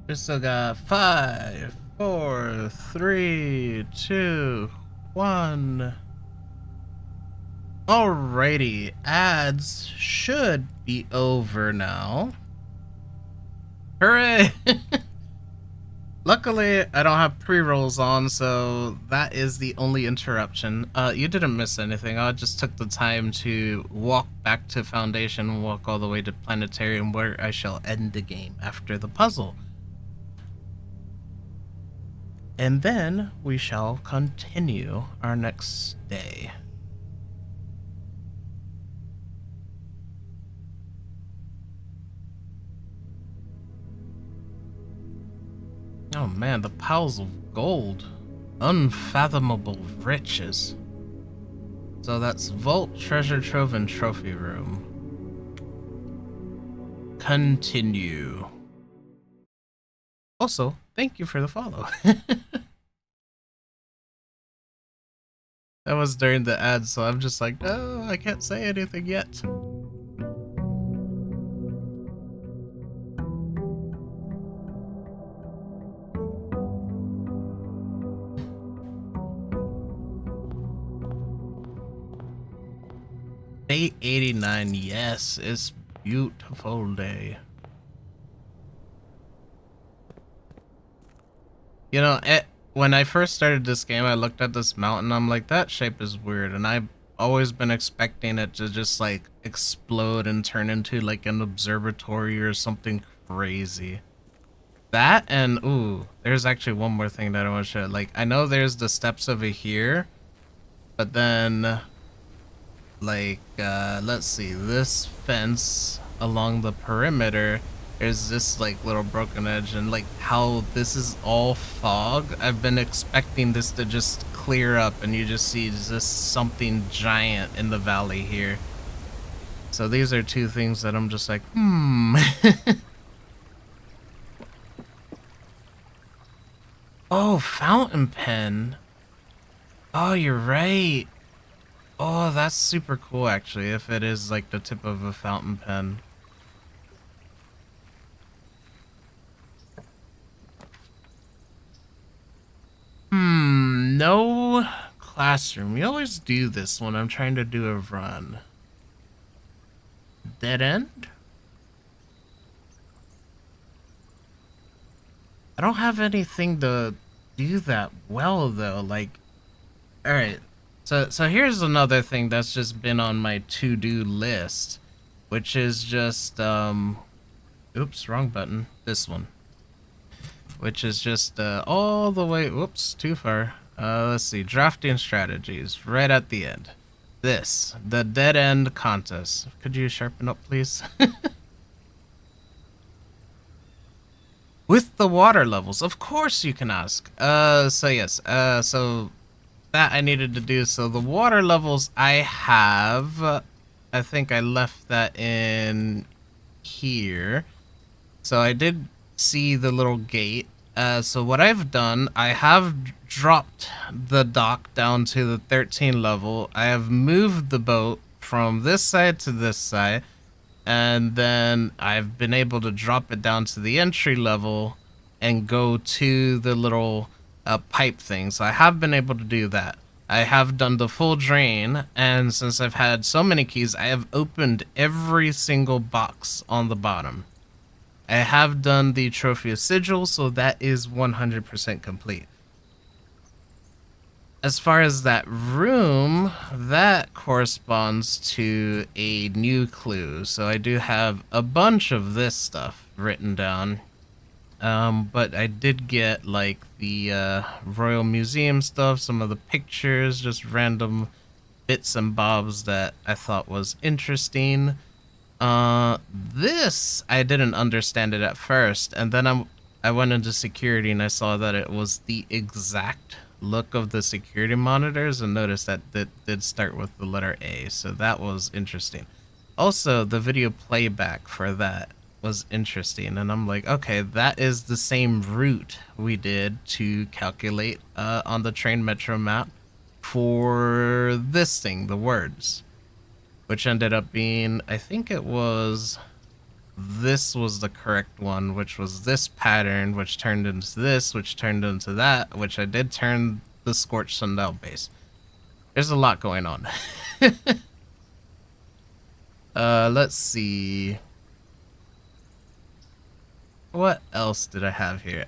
We still got 5, 4, 3, 2, 1. Alrighty, ads should be over now. Hooray! Luckily, I don't have pre-rolls on, so that is the only interruption. You didn't miss anything. I just took the time to walk back to Foundation, walk all the way to Planetarium, where I shall end the game after the puzzle. And then we shall continue our next day. Oh man, the piles of gold. Unfathomable riches. So that's Vault, Treasure Trove, and Trophy Room. Continue. Also, thank you for the follow. That was during the ad, so I'm just like, no, I can't say anything yet. Day 89, yes, it's beautiful day. You know, when I first started this game, I looked at this mountain, I'm like, that shape is weird, and I've always been expecting it to just, like, explode and turn into, like, an observatory or something crazy. That, and, ooh, there's actually one more thing that I want to show. Like, I know there's the steps over here, but then, like, let's see, this fence along the perimeter there's this like little broken edge, and like how this is all fog. I've been expecting this to just clear up and you just see just something giant in the valley here. So these are two things that I'm just like, Oh, fountain pen. Oh, you're right. Oh, that's super cool actually, if it is like the tip of a fountain pen. No classroom. You always do this when I'm trying to do a run. Dead end? I don't have anything to do that well though. Like, all right. So here's another thing that's just been on my to-do list, which is just oops, wrong button. This one. Which is just all the way, whoops, too far. Let's see, drafting strategies, right at the end. This, the dead end contest. Could you sharpen up, please? With the water levels, of course you can ask. So yes, so that I needed to do. So the water levels I have, I think I left that in here. So I did see the little gate. So what I've done, I have dropped the dock down to the 13 level. I have moved the boat from this side to this side, and then I've been able to drop it down to the entry level and go to the little pipe thing. So I have been able to do that. I have done the full drain, and since I've had so many keys, I have opened every single box on the bottom. I have done the trophy of sigil, so that is 100% complete. As far as that room, that corresponds to a new clue. So I do have a bunch of this stuff written down. But I did get like the Royal Museum stuff, some of the pictures, just random bits and bobs that I thought was interesting. This I didn't understand it at first, and then I went into security and I saw that it was the exact look of the security monitors, and noticed that it did start with the letter A, so that was interesting. Also, the video playback for that was interesting, and I'm like, okay, that is the same route we did to calculate on the train metro map for this thing, the words, which ended up being, I think it was, this was the correct one, which was this pattern, which turned into this, which turned into that, which I did turn the Scorched Sundial base. There's a lot going on. Let's see. What else did I have here?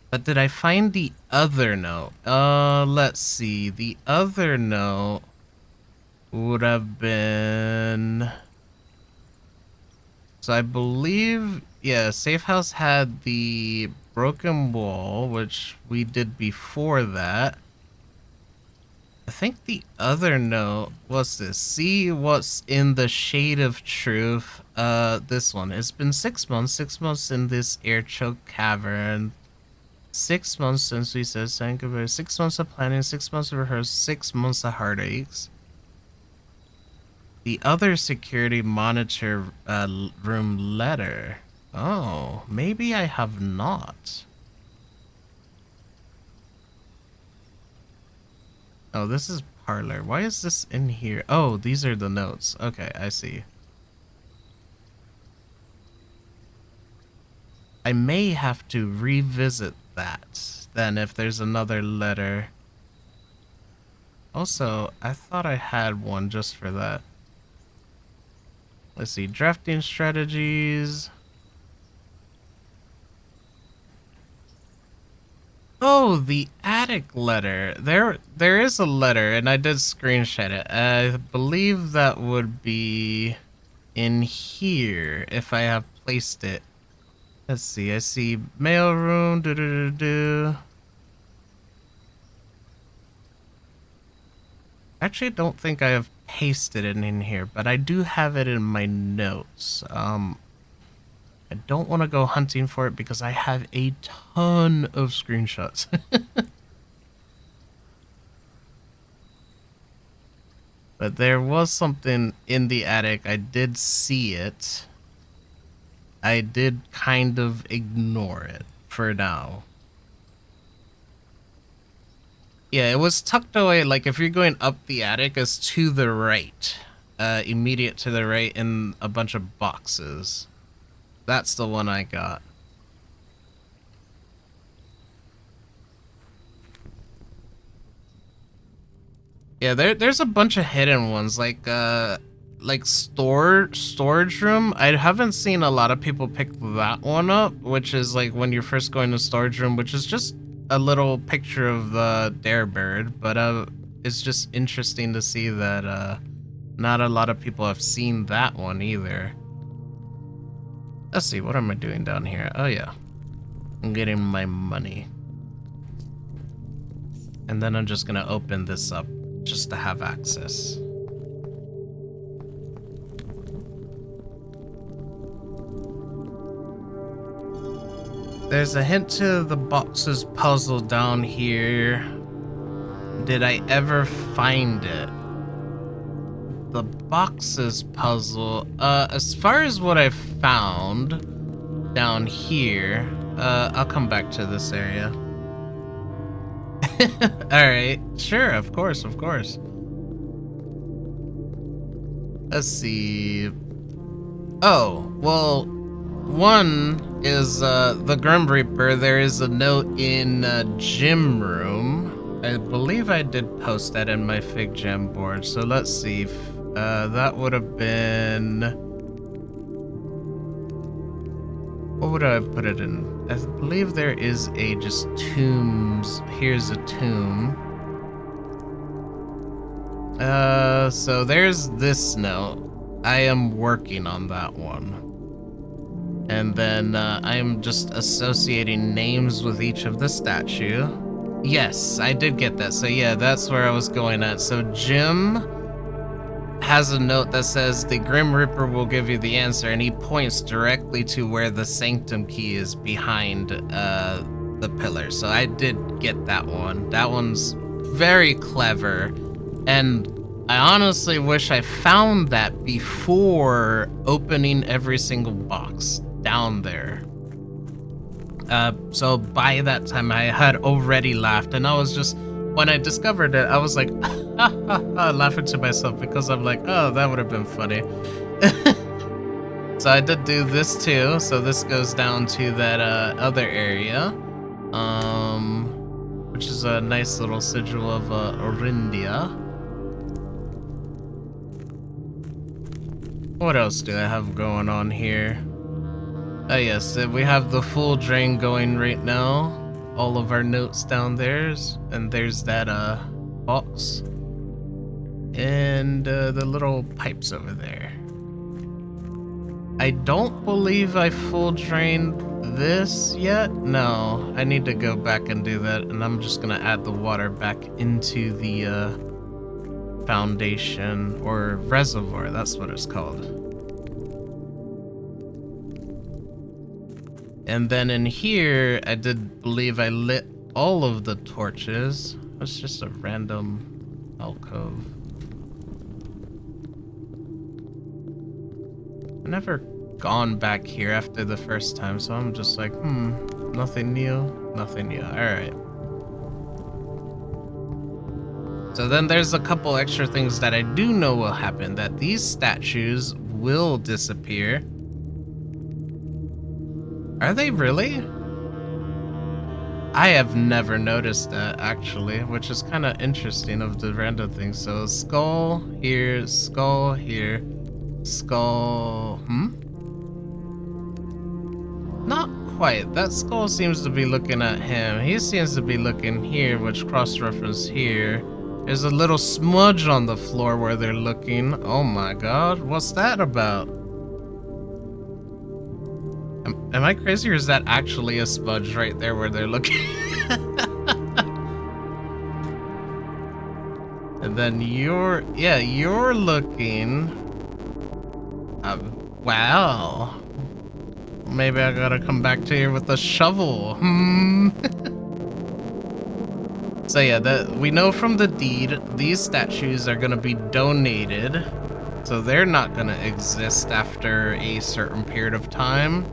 But did I find the other note? Let's see. The other note would have been... So I believe, yeah, Safe House had the broken wall, which we did before that. I think the other note was this. See what's in the shade of truth. This one. It's been 6 months. 6 months in this air choke cavern. 6 months since we said thank you. 6 months of planning. 6 months of rehearsal. 6 months of heartaches. The other security monitor room letter. Oh, maybe I have not. Oh, this is parlor. Why is this in here? Oh, these are the notes. Okay, I see. I may have to revisit that then if there's another letter. Also, I thought I had one just for that. Let's see, drafting strategies. Oh, the attic letter. There is a letter, and I did screenshot it. I believe that would be in here if I have placed it. Let's see. I see mailroom. Actually, I don't think I have pasted it in here, but I do have it in my notes. I don't want to go hunting for it because I have a ton of screenshots. But there was something in the attic. I did see it. I did kind of ignore it for now. Yeah, it was tucked away. Like if you're going up the attic, it's to the right. Immediate to the right in a bunch of boxes. That's the one I got. Yeah, there's a bunch of hidden ones like storage room. I haven't seen a lot of people pick that one up, which is like when you're first going to storage room, which is just a little picture of the dare bird, but it's just interesting to see that not a lot of people have seen that one either. Let's see, what am I doing down here? Oh yeah, I'm getting my money. And then I'm just gonna open this up just to have access. There's a hint to the boxes puzzle down here. Did I ever find it? The boxes puzzle, as far as what I found down here, I'll come back to this area. Alright, sure, of course. Let's see. Oh, well, one is the Grim Reaper. There is a note in gym room. I believe I did post that in my Fig Jam board, so let's see. That would have been... What would I put it in? I believe there is a just tombs. Here's a tomb. So there's this note. I am working on that one. And then I'm just associating names with each of the statue. Yes, I did get that. So yeah, that's where I was going at. So Jim has a note that says the Grim Reaper will give you the answer, and he points directly to where the Sanctum key is behind the pillar. So I did get that one. That one's very clever, and I honestly wish I found that before opening every single box down there. So by that time I had already laughed, and I was just, when I discovered it, I was like, laughing to myself because I'm like, oh, that would have been funny. So I did do this too. So this goes down to that other area, which is a nice little sigil of Orindia. What else do I have going on here? Oh yes, we have the full drain going right now. All of our notes down there, and there's that box and the little pipes over there. I don't believe I full drained this yet. No, I need to go back and do that, and I'm just gonna add the water back into the foundation or reservoir. That's what it's called. And then in here, I did believe I lit all of the torches. It's just a random alcove. I've never gone back here after the first time, so I'm just like, nothing new, nothing new. All right. So then there's a couple extra things that I do know will happen, that these statues will disappear. Are they really? I have never noticed that, actually, which is kind of interesting of the random things. So skull here, skull here, skull... Not quite. That skull seems to be looking at him. He seems to be looking here, which cross-reference here. There's a little smudge on the floor where they're looking. Oh my god, what's that about? Am I crazy, or is that actually a smudge right there where they're looking? And then you're looking. Wow. maybe I gotta come back to here with a shovel. So yeah, we know from the deed, these statues are gonna be donated. So they're not gonna exist after a certain period of time.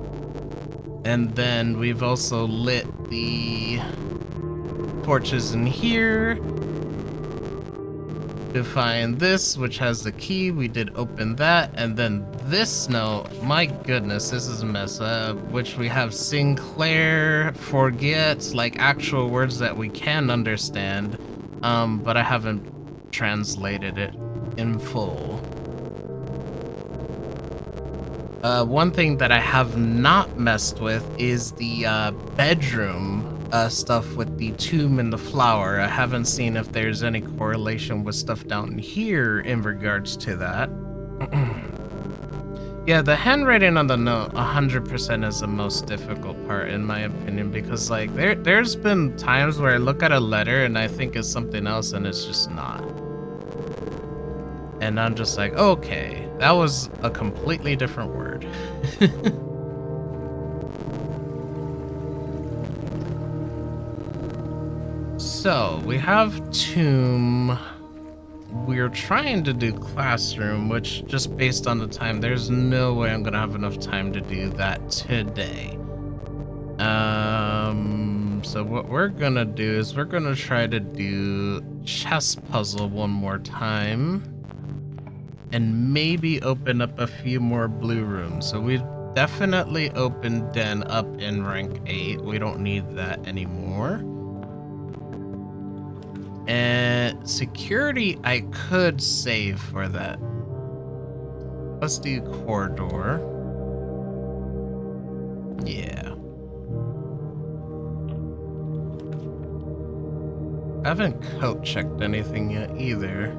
And then we've also lit the torches in here to find this, which has the key. We did open that, and then this note, my goodness, this is a mess, which we have Sinclair forgets, like actual words that we can understand, but I haven't translated it in full. One thing that I have not messed with is the bedroom stuff with the tomb and the flower. I haven't seen if there's any correlation with stuff down here in regards to that. Yeah, the handwriting on the note 100% is the most difficult part in my opinion, because like there's been times where I look at a letter and I think it's something else and it's just not. And I'm just like, okay, that was a completely different word. So we have tomb. We're trying to do classroom, which just based on the time, there's no way I'm gonna have enough time to do that today. So what we're gonna do is we're gonna try to do chess puzzle one more time and maybe open up a few more blue rooms. So we definitely opened Den up in rank 8. We don't need that anymore. And security, I could save for that. Let's do corridor. Yeah. I haven't coat checked anything yet either.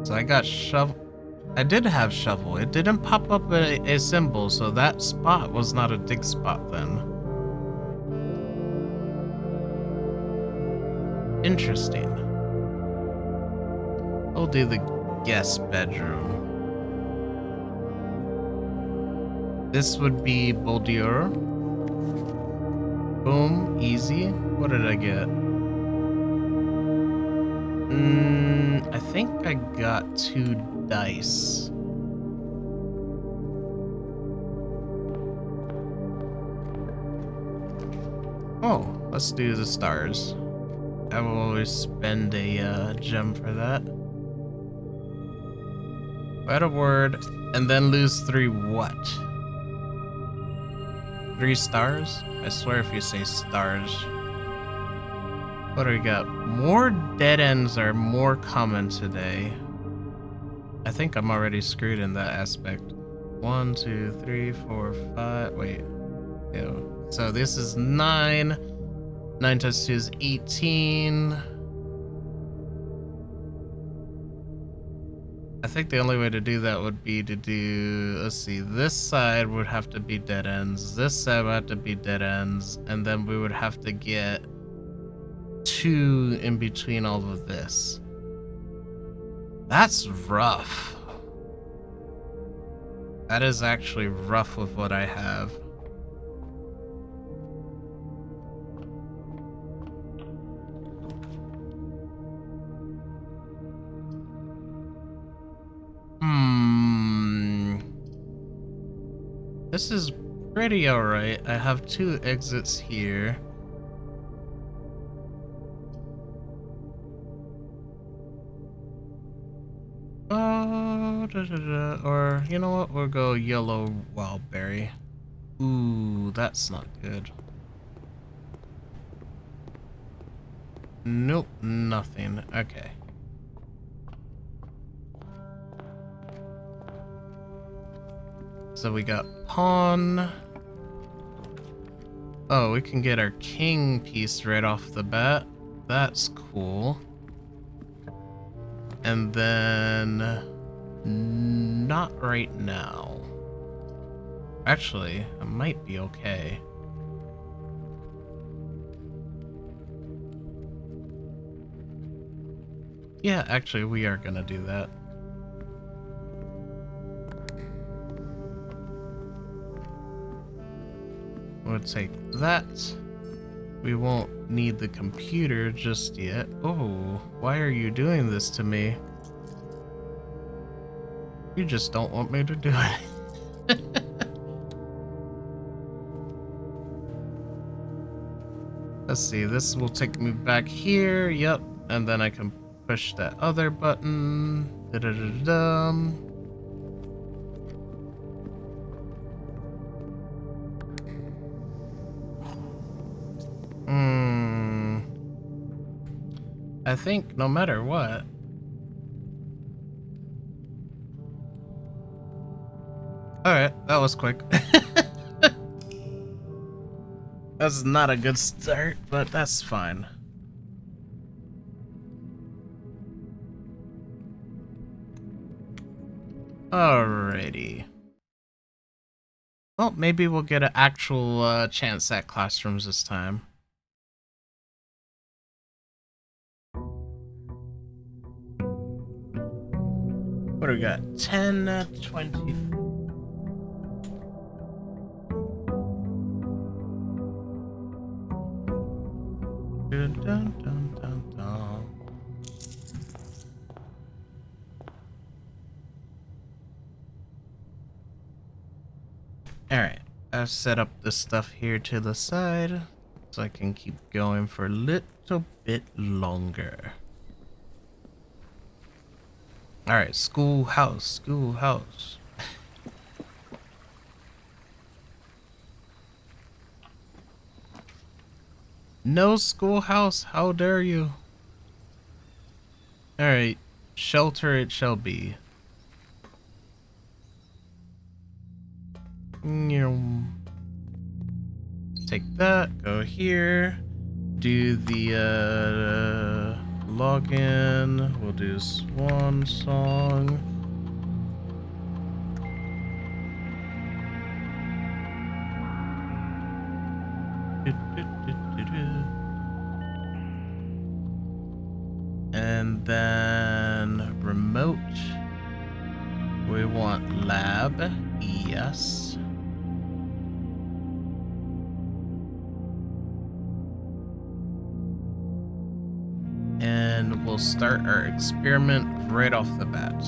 So I got shovel. I did have shovel. It didn't pop up a symbol, so that spot was not a dig spot then. Interesting. We'll do the guest bedroom. This would be Boldior. Boom, easy. What did I get? I think I got 2 dice. Oh, let's do the stars. I will always spend a gem for that. Write a word and then lose 3 what? 3 stars? I swear if you say stars. What do we got? More dead ends are more common today. I think I'm already screwed in that aspect. 1, 2, 3, 4, 5. Wait. Ew. So this is 9. 9 times 2 is 18. I think the only way to do that would be to do, let's see, this side would have to be dead ends, this side would have to be dead ends, and then we would have to get 2 in between all of this. That's rough. That is actually rough with what I have. This is pretty alright. I have 2 exits here. Or, you know what? We'll go yellow wildberry. Ooh, that's not good. Nope, nothing. Okay. So we got pawn. Oh, we can get our king piece right off the bat. That's cool. And then not right now. Actually, it might be okay. Yeah, actually, we are gonna do that. We'll take that. We won't need the computer just yet. Oh, why are you doing this to me? You just don't want me to do it. Let's see, this will take me back here. Yep, and then I can push that other button. Da-da-da-da-dum. I think no matter what. Alright, that was quick. That's not a good start, but that's fine. Alrighty. Well, maybe we'll get an actual chance at classrooms this time. What do we got? 10, 20. Dun, dun, dun, dun, dun. Alright, I've set up this stuff here to the side so I can keep going for a little bit longer. Alright, schoolhouse, schoolhouse. No schoolhouse, how dare you? Alright, shelter it shall be. Take that, go here, do the login, we'll do Swan Song. And then remote, we want lab, yes. And we'll start our experiment right off the bat.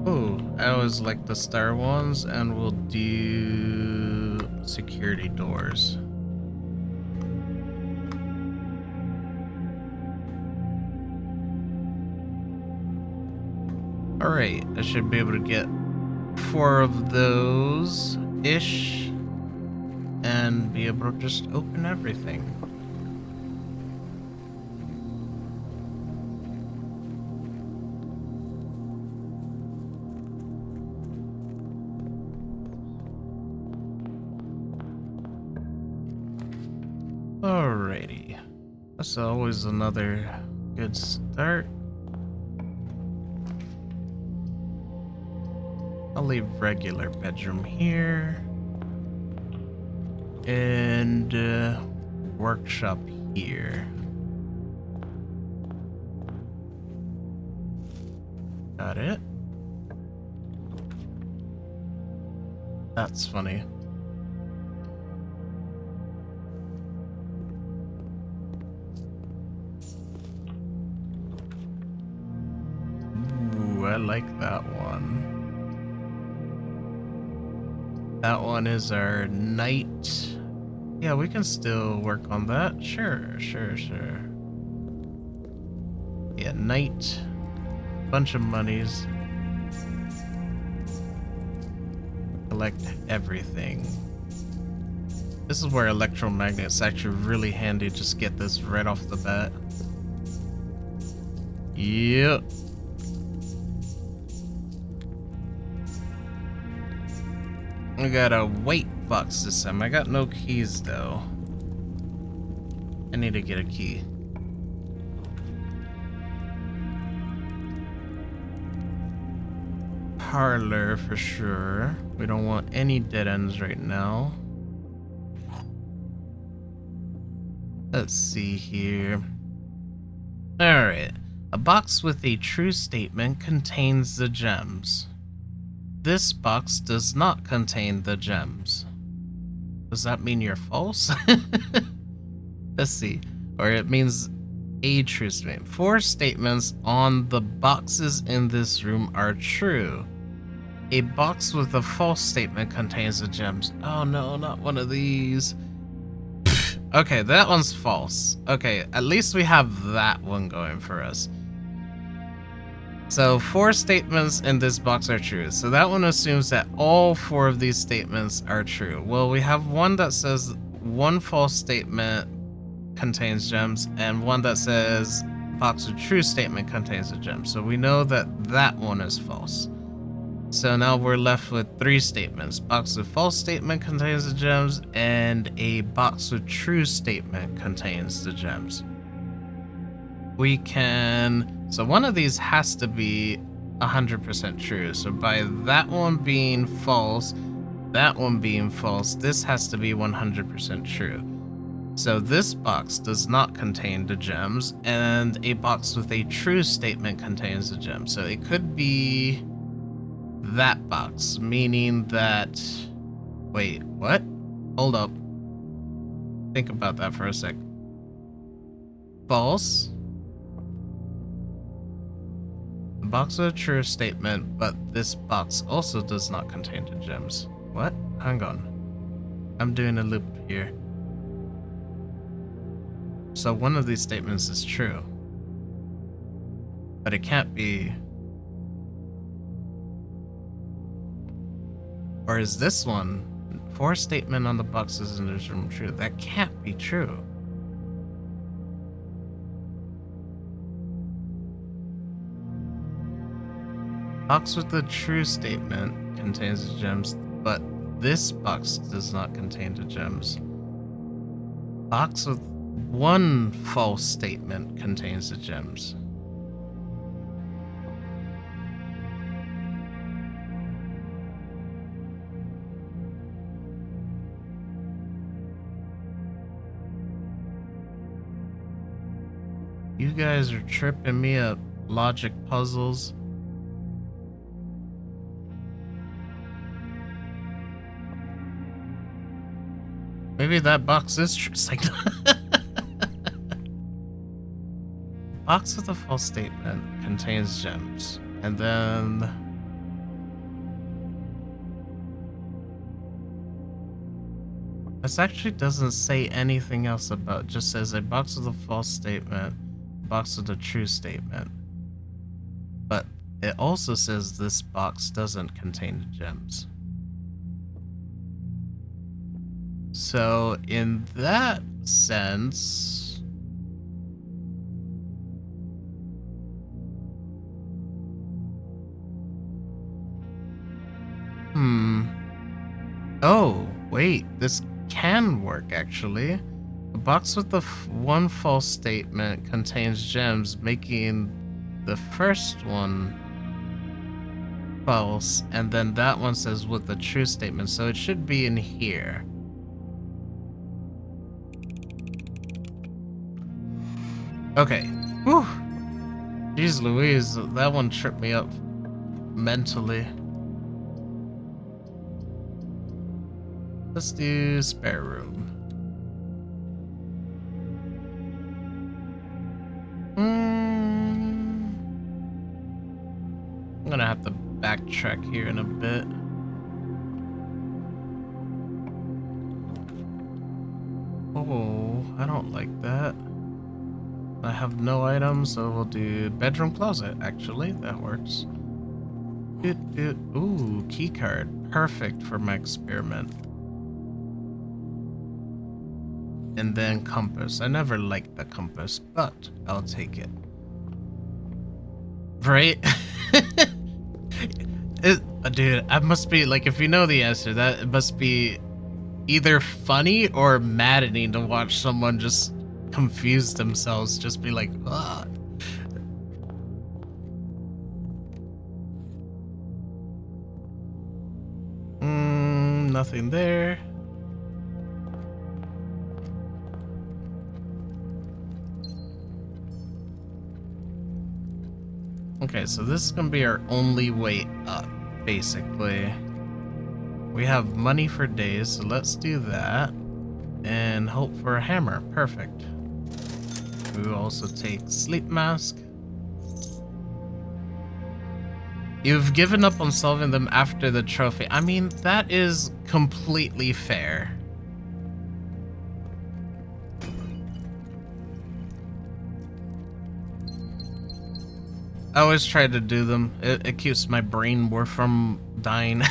Oh, I always like the star ones, and we'll do security doors. Alright, I should be able to get 4 of those-ish and be able to just open everything. Alrighty. That's always another good start. I'll leave regular bedroom here. And workshop here. Got it. That's funny. Ooh, I like that one. That one is our night. Yeah, we can still work on that. Sure. Yeah, night. Bunch of monies. Collect everything. This is where electromagnets actually really handy. Just get this right off the bat. Yep. I got a weight box this time. I got no keys though. I need to get a key. Parlor for sure. We don't want any dead ends right now. Let's see here. Alright. A box with a true statement contains the gems. this box does not contain the gems. Does that mean you're false? Let's see. Or it means a true statement. 4 statements on the boxes in this room are true. A box with a false statement contains the gems. Oh no, not one of these. Okay, that one's false. Okay, at least we have that one going for us. So 4 statements in this box are true. So that one assumes that all 4 of these statements are true. Well, we have one that says 1 false statement contains gems and one that says box with true statement contains a gem. So we know that that one is false. So now we're left with 3 statements. Box with false statement contains the gems, and a box with true statement contains the gems. We can... So one of these has to be 100% true. So by that one being false, that one being false, this has to be 100% true. So this box does not contain the gems, and a box with a true statement contains the gems. So it could be... that box, meaning that... Wait, what? Hold up. Think about that for a sec. False. The box is a true statement, but this box also does not contain the gems. What? Hang on. I'm doing a loop here. So one of these statements is true. But it can't be... Or is this one 4 statement on the boxes in this room true? That can't be true. Box with the true statement contains the gems, but this box does not contain the gems. Box with 1 false statement contains the gems. You guys are tripping me up. Logic puzzles. Maybe that box is true. It's like box with a false statement contains gems. And then... this actually doesn't say anything else about it. Just says a box with a false statement, box with a true statement. But it also says this box doesn't contain the gems. So in that sense, oh wait, this can work actually. A box with the 1 false statement contains gems, making the first one false, and then that one says with the true statement, so it should be in here. Okay. Whew. Jeez Louise, that one tripped me up mentally. Let's do spare room. I'm gonna have to backtrack here in a bit. Oh, I don't like that. I have no items, so we'll do bedroom closet, actually. That works. Ooh, key card. Perfect for my experiment. And then compass. I never liked the compass, but I'll take it. Right? Dude, I must be, like, if you know the answer, that it must be either funny or maddening to watch someone just confuse themselves, just be like, ah. Nothing there. Okay, so this is gonna be our only way up. basically. We have money for days, so let's do that. And hope for a hammer. Perfect. We will also take sleep mask. You've given up on solving them after the trophy. I mean, that is completely fair. I always try to do them. It keeps my brain more from dying.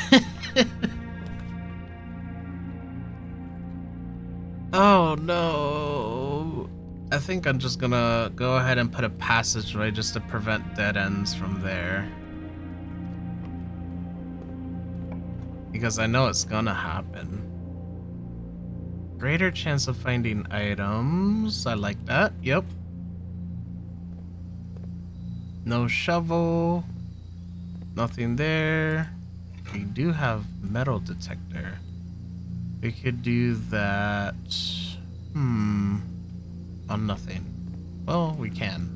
Oh no. I think I'm just gonna go ahead and put a passageway just to prevent dead ends from there. Because I know it's gonna happen. Greater chance of finding items. I like that. Yep. No shovel. Nothing there. We do have metal detector. We could do that. On nothing. Well, we can.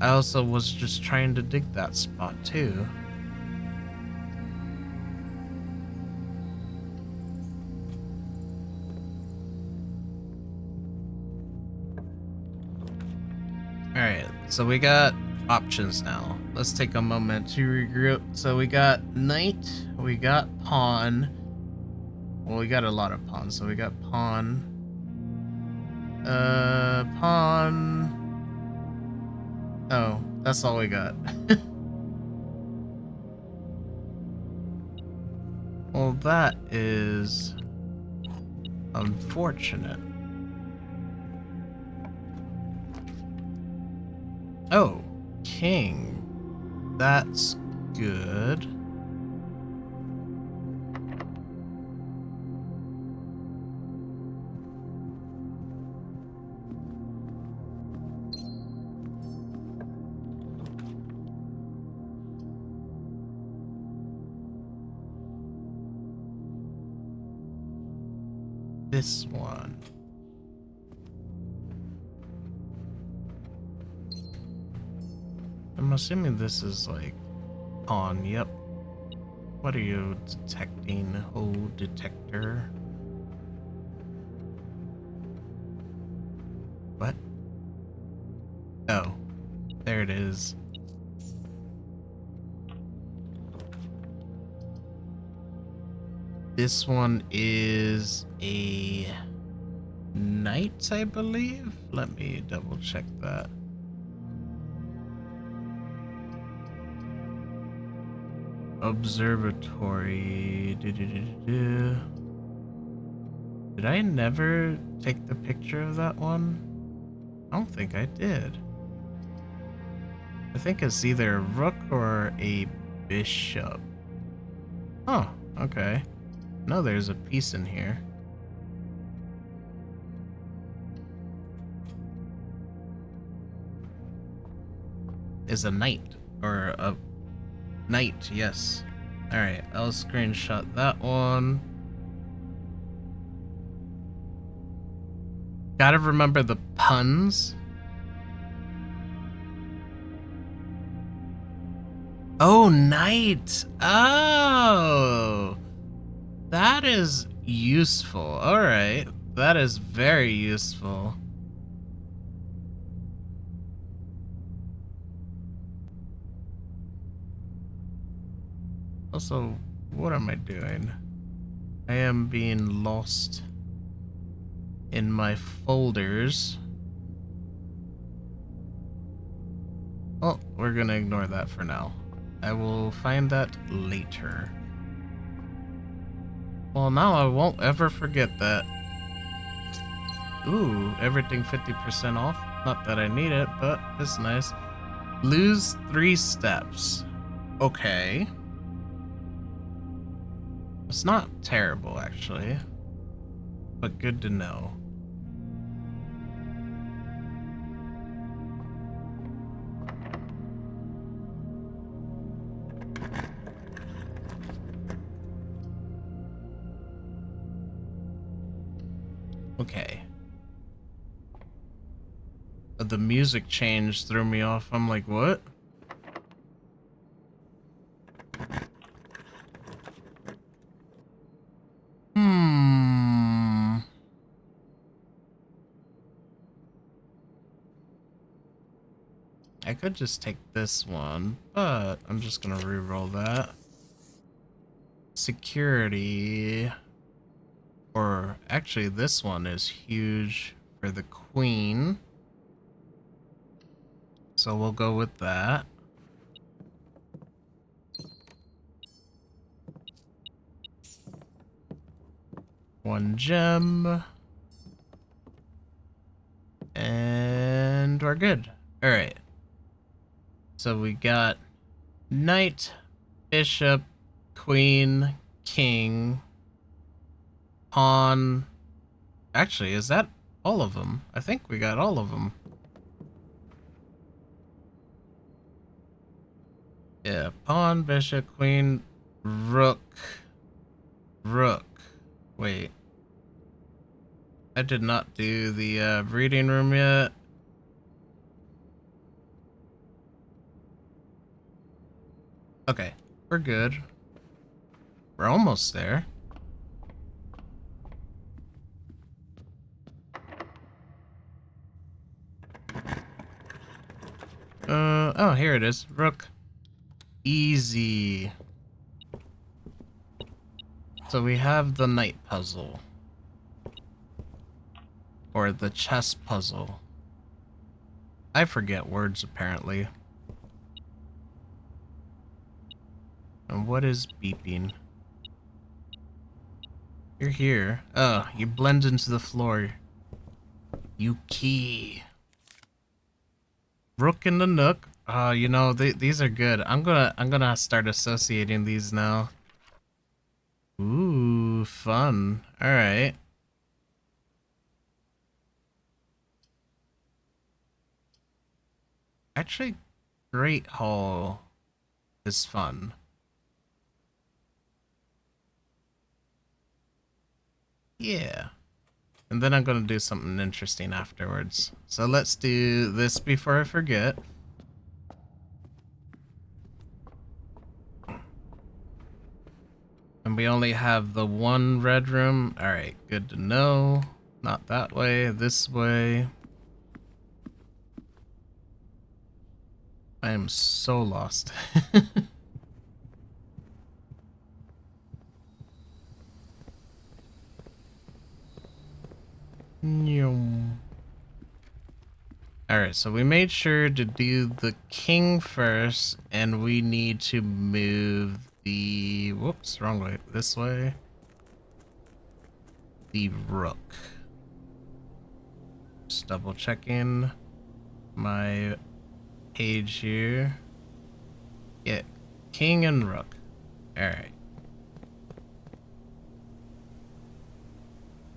I also was just trying to dig that spot too. Alright, so we got options now. Let's take a moment to regroup. So we got knight, we got pawn. Well, we got a lot of pawns. So we got pawn. Pawn. Oh, that's all we got. Well, that is unfortunate. Oh, king. That's good. This one. I'm assuming this is like pawn. Yep. What are you detecting? Oh, detector. What? Oh, there it is. This one is a knight, I believe. Let me double check that. Observatory. Did I never take the picture of that one? I don't think I did. I think it's either a rook or a bishop. Oh, okay. No, there's a piece in here. Is a knight or a knight? Yes. All right, I'll screenshot that one. Gotta remember the puns. Oh, knight. Oh, that is useful. All right, that is very useful. Also, what am I doing? I am being lost in my folders. Oh, we're gonna ignore that for now. I will find that later. Well, now I won't ever forget that. Ooh, everything 50% off. Not that I need it, but it's nice. Lose 3 steps. Okay. It's not terrible, actually. But good to know. Okay. The music change threw me off. I'm like, what? I could just take this one, but I'm just gonna re-roll that. Security. Or actually, this one is huge for the queen. So we'll go with that. One gem. And we're good. Alright. So we got knight, bishop, queen, king, pawn. Actually, is that all of them? I think we got all of them. Yeah, pawn, bishop, queen, rook, rook. Wait. I did not do the reading room yet. Okay, we're good. We're almost there. Oh, here it is. Rook. Easy. So we have the knight puzzle. Or the chess puzzle. I forget words, apparently. And what is beeping? You're here. Oh, you blend into the floor. You key. Rook in the nook. You know, these are good. I'm gonna start associating these now. Ooh, fun. Alright. Actually, Great Hall is fun. Yeah. And then I'm gonna do something interesting afterwards. So let's do this before I forget. And we only have the one red room. Alright, good to know. Not that way, this way. I am so lost. Alright, so we made sure to do the king first, and we need to move the... Whoops, wrong way. This way. The rook. Just double checking my page here. Yeah, king and rook. Alright.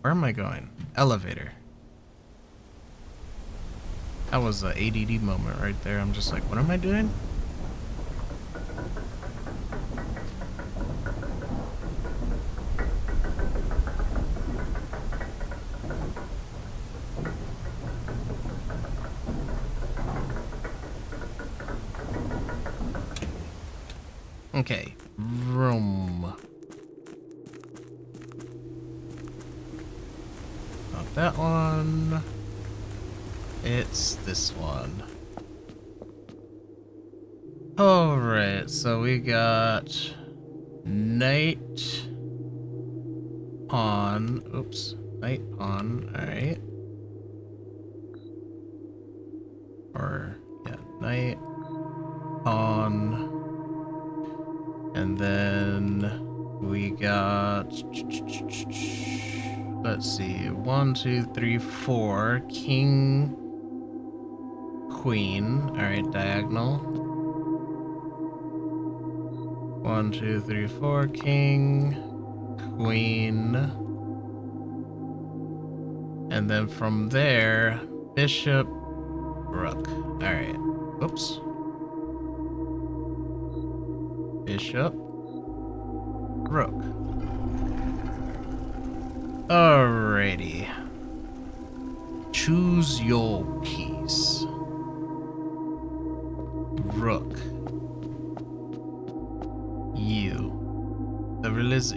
Where am I going? Elevator. That was an ADD moment right there. I'm just like, what am I doing? Okay, room. Not that one. It's this one. Alright, so we got knight, pawn. Oops, knight, pawn. Alright. Or, yeah, knight, pawn. And then we got, let's see, 1, 2, 3, 4, king, queen. All right, diagonal. 1, 2, 3, 4, king, queen. And then from there, bishop, rook. All right. Oops. Bishop, rook. Alrighty. Choose your piece. Rook.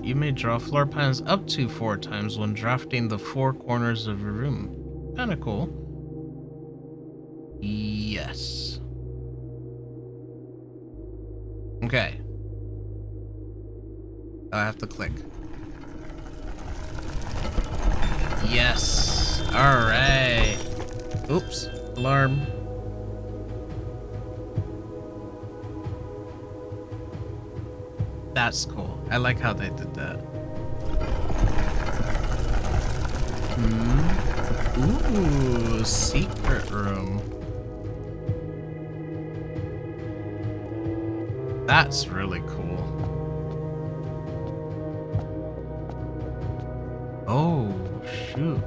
You may draw floor plans up to 4 times when drafting the 4 corners of your room. Kinda cool. Yes. Okay. I have to click. Yes. All right. Oops. Alarm. That's cool. I like how they did that. Ooh, secret room. That's really cool. Oh, shoot.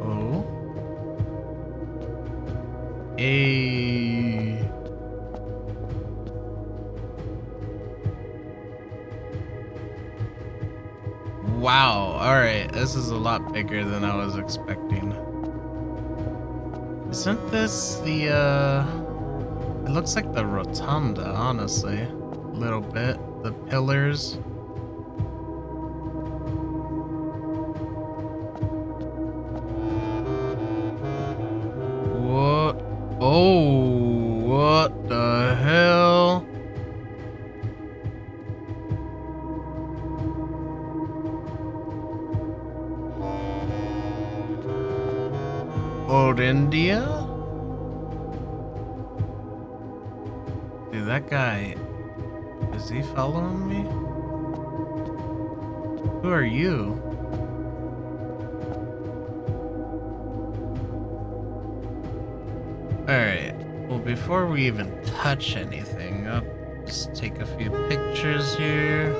Oh. Hey. Wow. All right. This is a lot bigger than I was expecting. Isn't this the, it looks like the rotunda, honestly. A little bit. The pillars. What? Oh, what the hell? Old India? Dude, that guy, is he following me? Who are you? Alright, well before we even touch anything, I'll just take a few pictures here.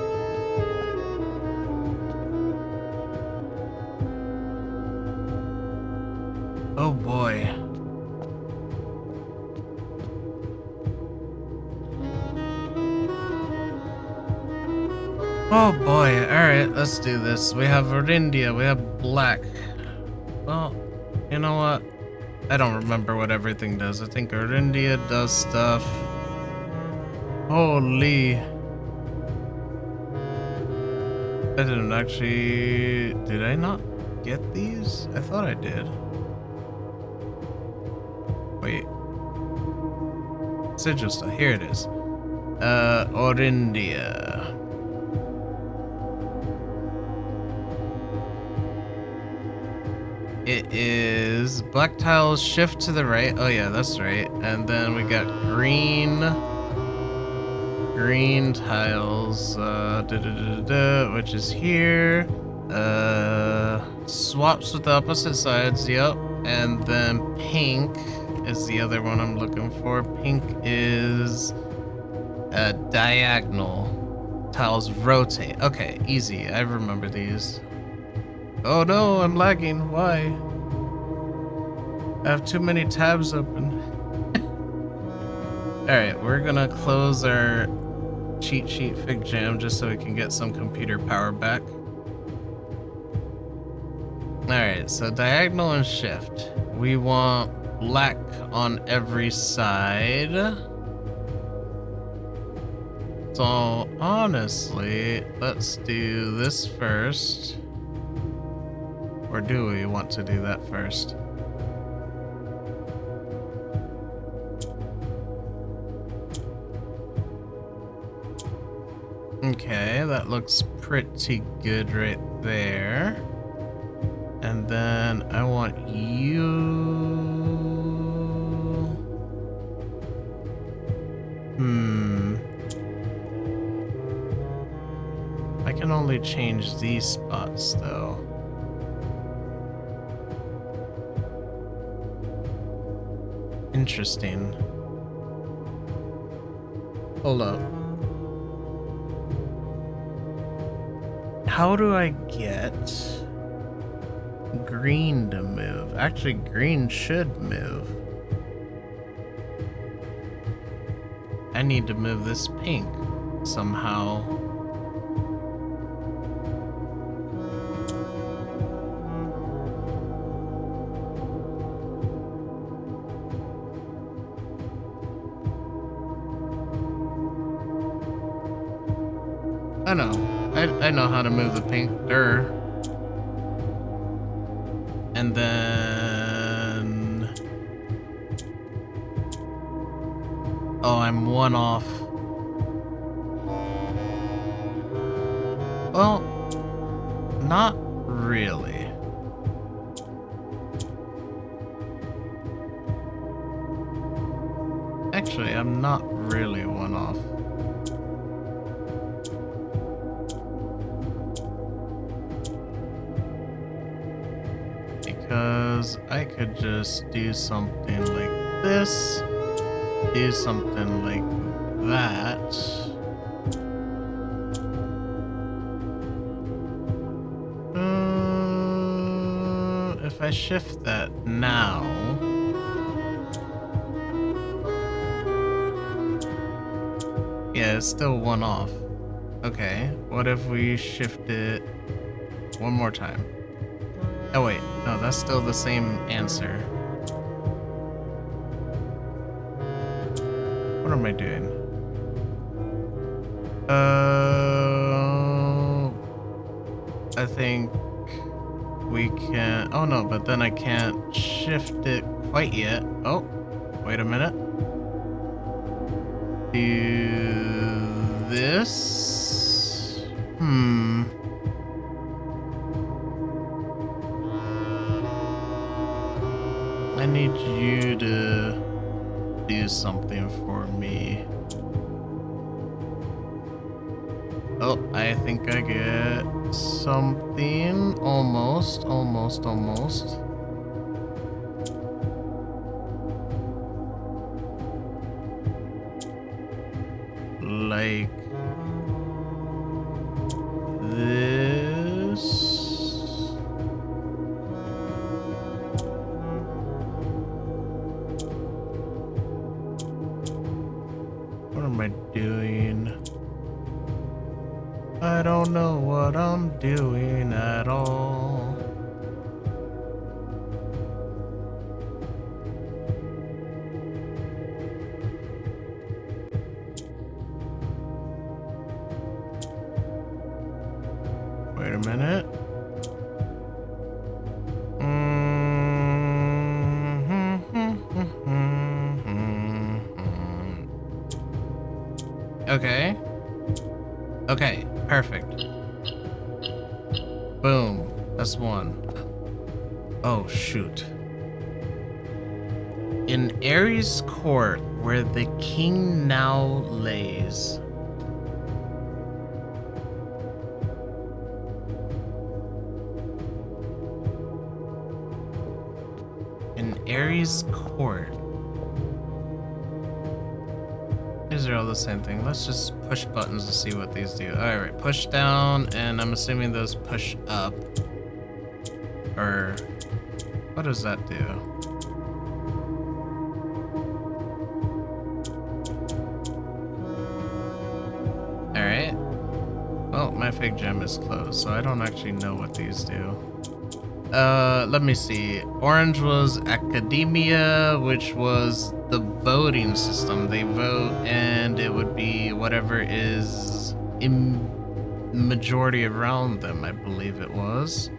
Oh boy. Oh boy, alright, let's do this. We have Orindia, we have Black. Well, you know what? I don't remember what everything does. I think Orindia does stuff. Holy. I didn't actually... Did I not get these? I thought I did. Wait. Sigista, here it is. Orindia. It is black tiles, shift to the right. Oh yeah, that's right. And then we got green tiles, which is here. Swaps with the opposite sides, yep. And then pink is the other one I'm looking for. Pink is diagonal. Tiles rotate. Okay, easy. I remember these. Oh no, I'm lagging. Why? I have too many tabs open. Alright, we're gonna close our cheat sheet Fig Jam just so we can get some computer power back. Alright, so diagonal and shift. We want black on every side. So honestly, let's do this first. Or do we want to do that first? Okay, that looks pretty good right there. And then I want you... I can only change these spots though. Interesting. Hold up. How do I get green to move? Actually, green should move. I need to move this pink somehow. I know. I know how to move the pink. And then... Oh, I'm one off. Well, not really. Actually, I'm not really one off. Because I could just do something like this, do something like that. If I shift that now, yeah, it's still one off. Okay, what if we shift it one more time? Oh wait, no, that's still the same answer. What am I doing? I think we can... Oh no, but then I can't shift it quite yet. Oh, wait a minute. Do this? I need you to do something for me. Oh, I think I get something. Almost. Like this. What am I doing? I don't know what I'm doing at all. Wait a minute. Okay. Okay, perfect. Boom. That's one. Oh, shoot. In Ares' court, where the king now lays. In Ares' court. These are all the same thing. Let's just push buttons to see what these do. Alright, push down, and I'm assuming those push up. Or what does that do? Alright. Well, my fig gem is closed, so I don't actually know what these do. Let me see. Orange was academia, which was the voting system. They vote and it would be whatever is in majority around them, I believe it was.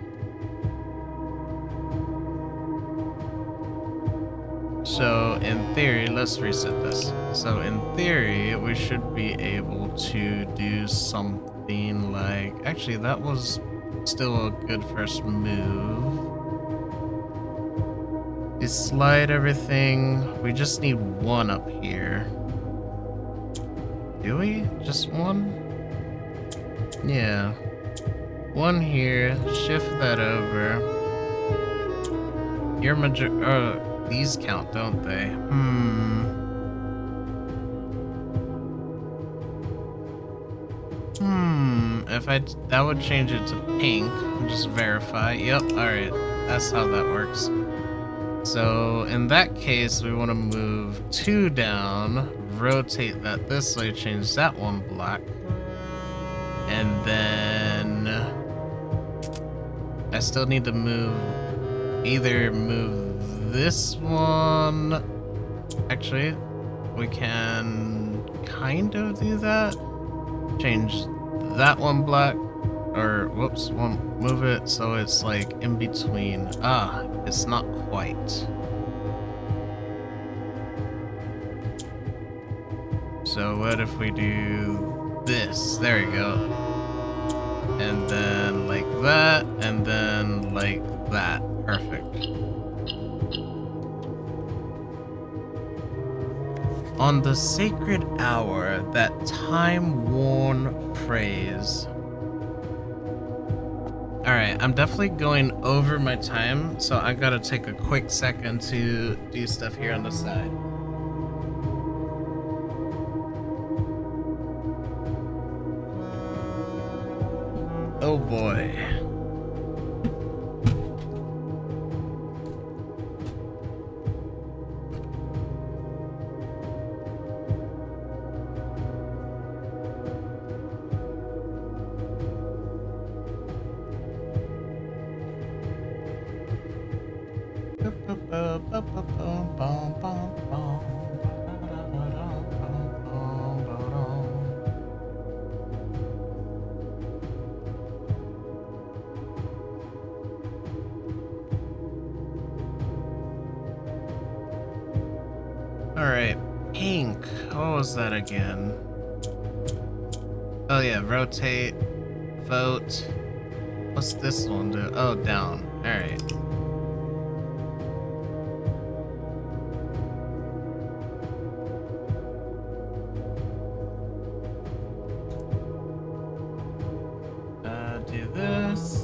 So in theory, let's reset this. So in theory, we should be able to do something like, actually that was still a good first move. You slide everything. We just need one up here. Do we? Just one? Yeah. One here. Shift that over. Your these count, don't they? If that would change it to pink. Just verify. Yep, alright. That's how that works. So in that case, we want to move 2 down, rotate that this way, change that one black, and then I still need to either move this one. Actually, we can kind of do that. Change that one black, or whoops, we'll move it so it's like in between. Ah, it's not quite. So what if we do this? There we go. And then like that, and then like that. Perfect. On the sacred hour, that time-worn phrase. Alright, I'm definitely going over my time, so I gotta take a quick second to do stuff here on the side. Oh boy. Alright, pink. What was that again? Oh yeah, rotate, vote. What's this one do? Oh, down. Alright. Do this.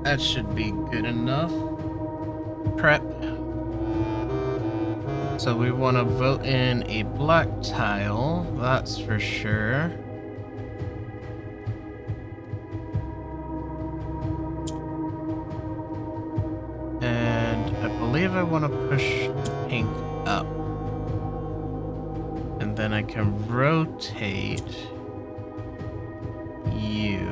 That should be good enough. Prep. So we want to vote in a black tile, that's for sure. And I believe I want to push the pink up. And then I can rotate you.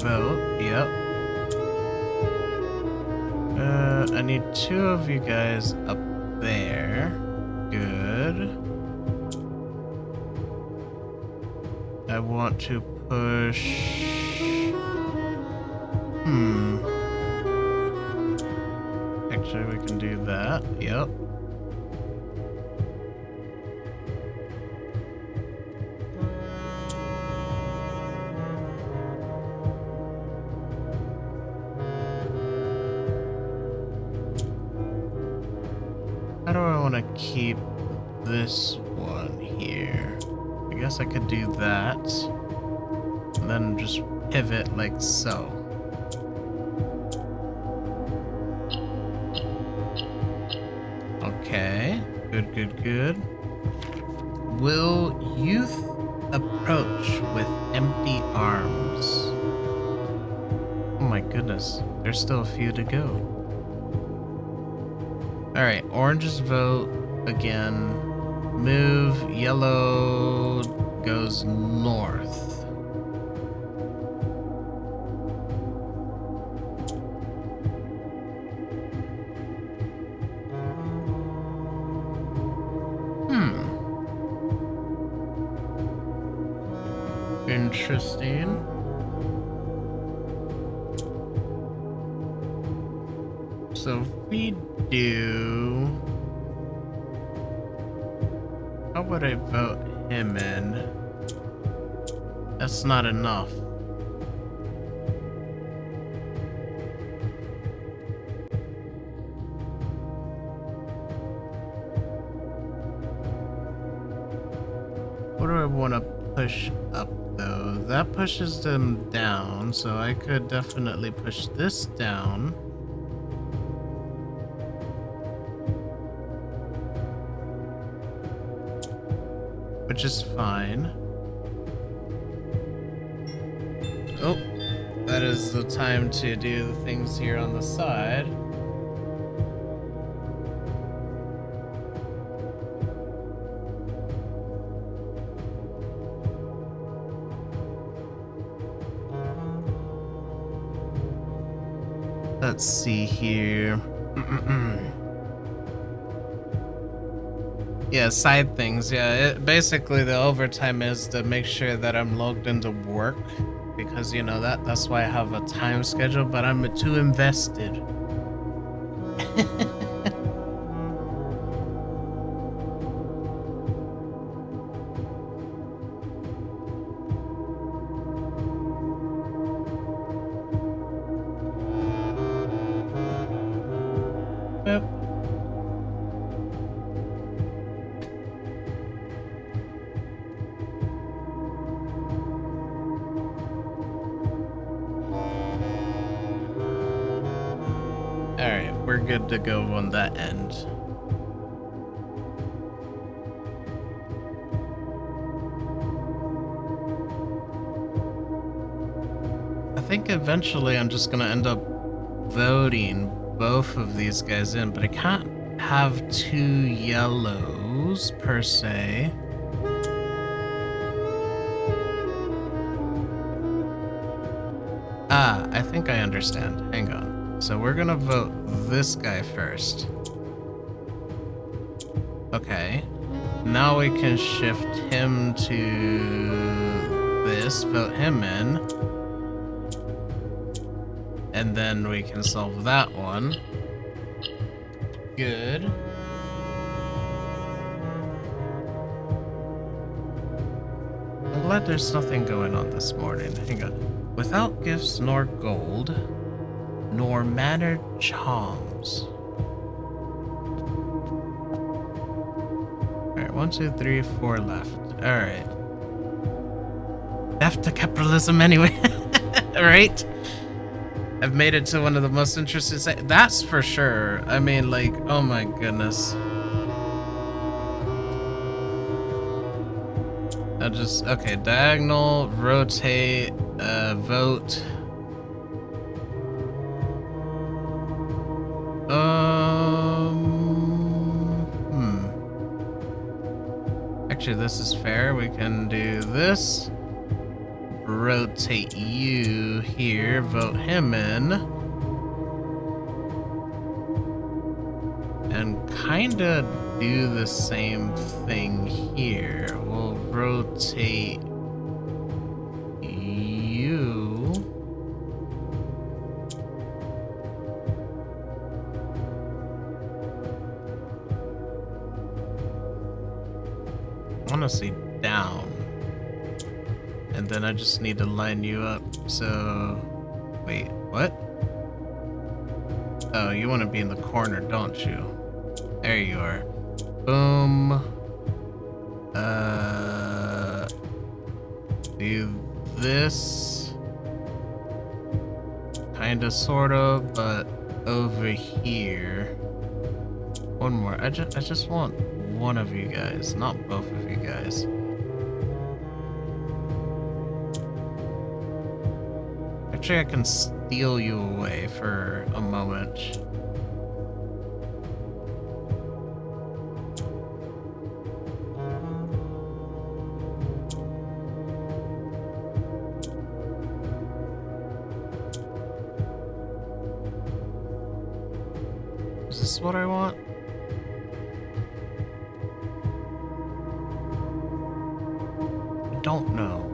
Vote, yep. I need two of you guys up there. Good. I want to push... Actually, we can do that, yep. How do I want to keep this one here? I guess I could do that. And then just pivot like so. Okay. Good, good, good. Will youth approach with empty arms? Oh my goodness. There's still a few to go. Alright, oranges vote again. Move, yellow goes north. Interesting. So if we do... How would I vote him in? That's not enough. What do I want to push up though? That pushes them down, so I could definitely push this down. which is fine. Oh, that is the time to do the things here on the side. Let's see here. Yeah, side things. Yeah, basically the overtime is to make sure that I'm logged into work, because you know that's why I have a time schedule, but I'm too invested. Yep. Alright, we're good to go on that end. I think eventually I'm just gonna end up voting both of these guys in, but I can't have 2 yellows per se. Ah, I think I understand. Hang on. So we're gonna vote this guy first. Okay. Now we can shift him to this, vote him in. And then we can solve that one. Good. I'm glad there's nothing going on this morning. Hang on. Without gifts nor gold, nor mannered charms. Alright, 1, 2, 3, 4 left. Alright. Left to capitalism anyway. Alright. I've made it to one of the most interesting that's for sure. I mean, like, oh my goodness. I'll just, okay, diagonal, rotate, vote. Actually, this is fair. We can do this. Rotate you here, vote him in. And kinda do the same thing here. We'll rotate you. Honestly, down. And then I just need to line you up. So, wait, what? Oh, you want to be in the corner, don't you? There you are. Boom. Do this. Kinda, sorta, but over here. One more. I just want one of you guys, not both of you guys. Actually, I can steal you away for a moment. Is this what I want? I don't know.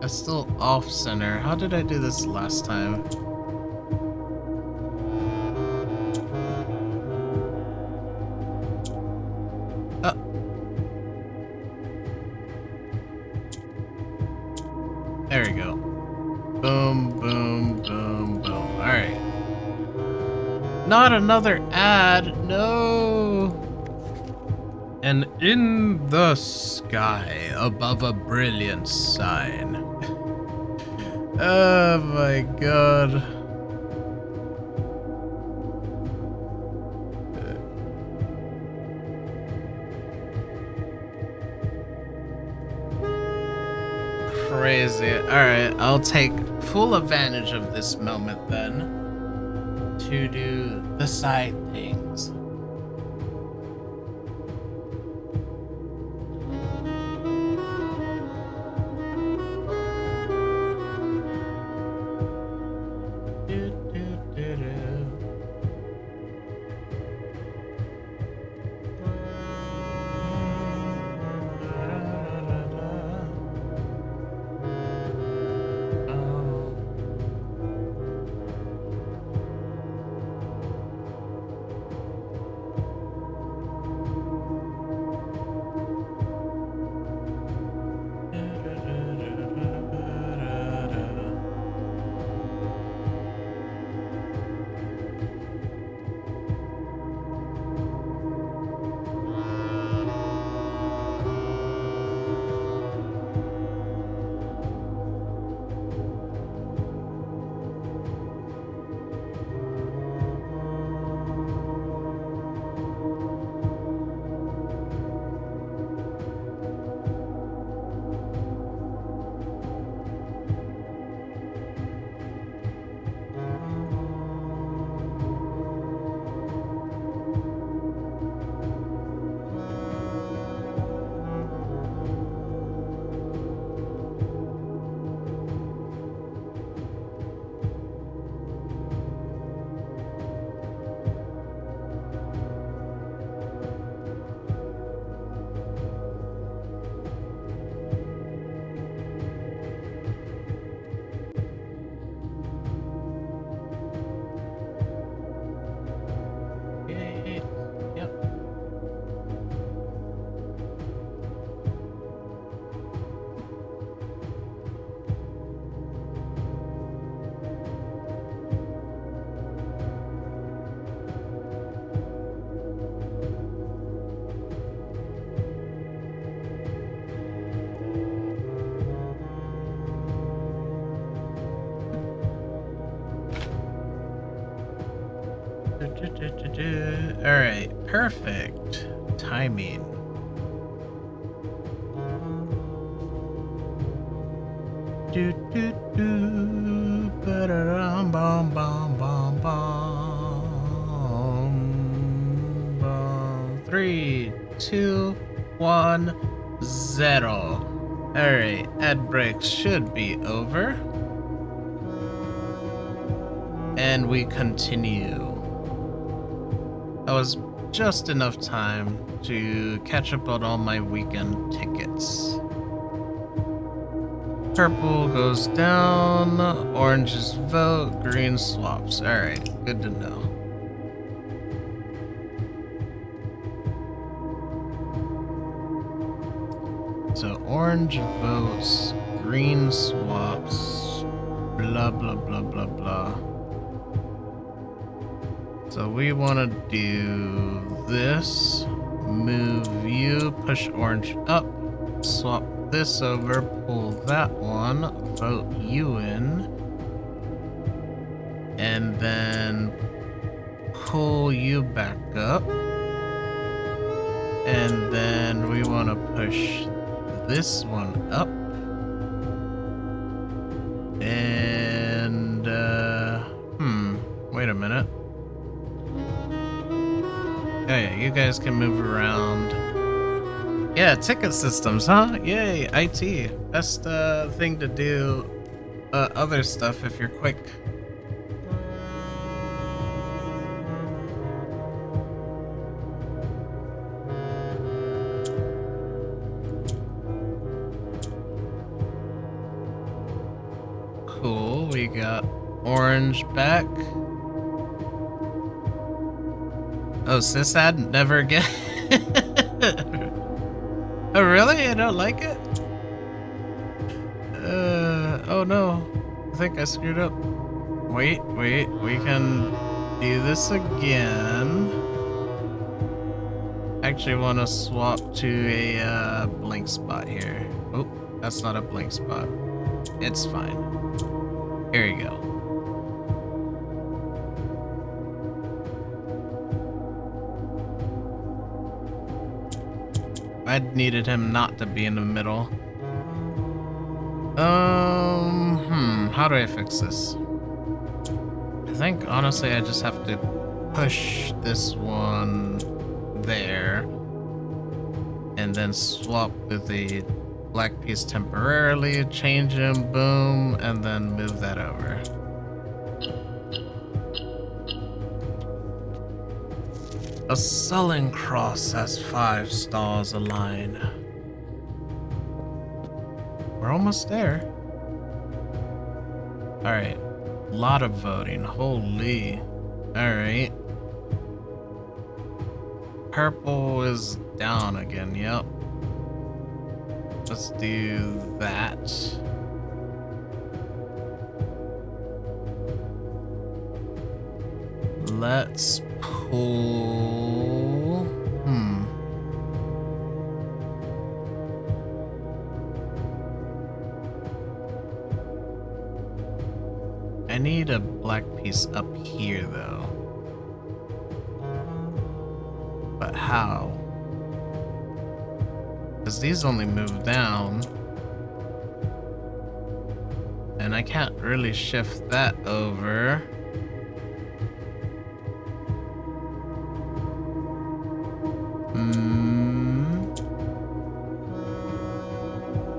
That's still off center. How did I do this last time? There we go. Boom, boom, boom, boom. Alright. Not another ad. No. And in the sky, above a brilliant sign. Oh my god. Alright. I'll take full advantage of this moment then to do the side things. Alright, perfect timing. Do do do, ba-da-dum, bum bum bum bum bum. 3, 2, 1, 0. Alright, ad breaks should be over. And we continue. That was just enough time to catch up on all my weekend tickets. Purple goes down, orange is vote, green swaps. Alright, good to know. So orange votes, green swaps, blah blah blah blah blah. So we want to do this, move you, push orange up, swap this over, pull that one, vote you in, and then pull you back up, and then we want to push this one up, and wait a minute. Oh yeah, you guys can move around. Yeah, ticket systems, huh? Yay, IT. Best thing to do other stuff if you're quick. Cool, we got orange back. Oh, Sisad, never again. Oh, really? I don't like it? Oh no. I think I screwed up. Wait, we can do this again. Actually want to swap to a blank spot here. Oh, that's not a blank spot. It's fine. Here you go. I needed him not to be in the middle. how do I fix this? I think honestly I just have to push this one there and then swap with the black piece temporarily, change him, boom, and then move that over. A sullen cross has 5 stars aligned. We're almost there. Alright. Lot of voting. Holy. Alright. Purple is down again. Yep. Let's do that. Let's pull... I need a black piece up here, though. But how? Because these only move down. And I can't really shift that over.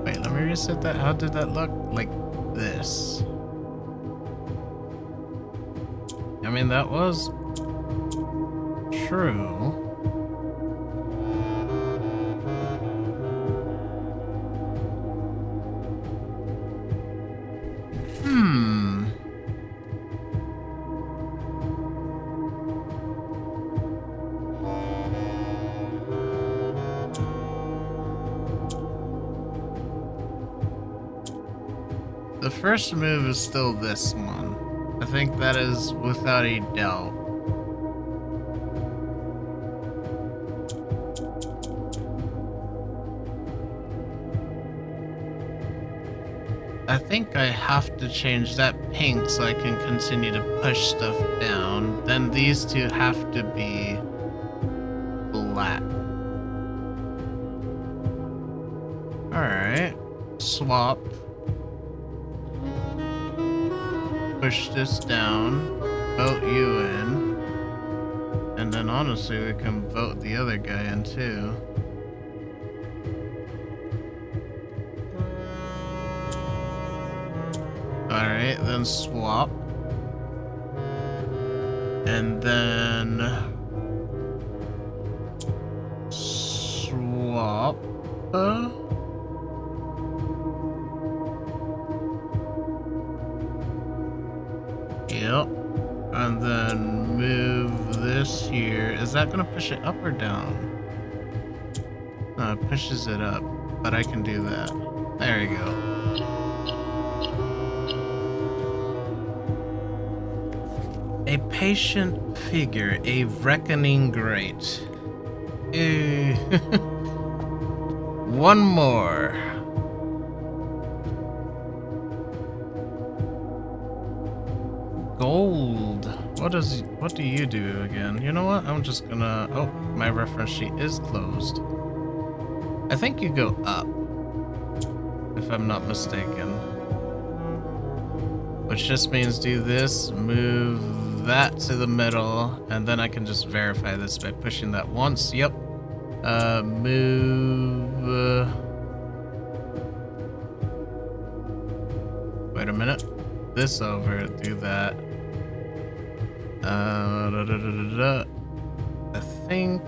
Wait, let me reset that. How did that look? Like this. I mean, that was true. The first move is still this one. I think that is without a doubt. I think I have to change that pink so I can continue to push stuff down. Then these two have to be black. Alright. Swap. Push this down, vote you in, and then honestly we can vote the other guy in too. Alright, then swap. And then swap. Yep. And then move this here. Is that gonna push it up or down? No, it pushes it up, but I can do that. There you go. A patient figure, a reckoning great. One more. Gold. What do you do again? You know what? I'm just gonna... Oh, my reference sheet is closed. I think you go up, if I'm not mistaken. Which just means do this, move that to the middle, and then I can just verify this by pushing that once. Yep. Move... Wait a minute. This over, do that. I think...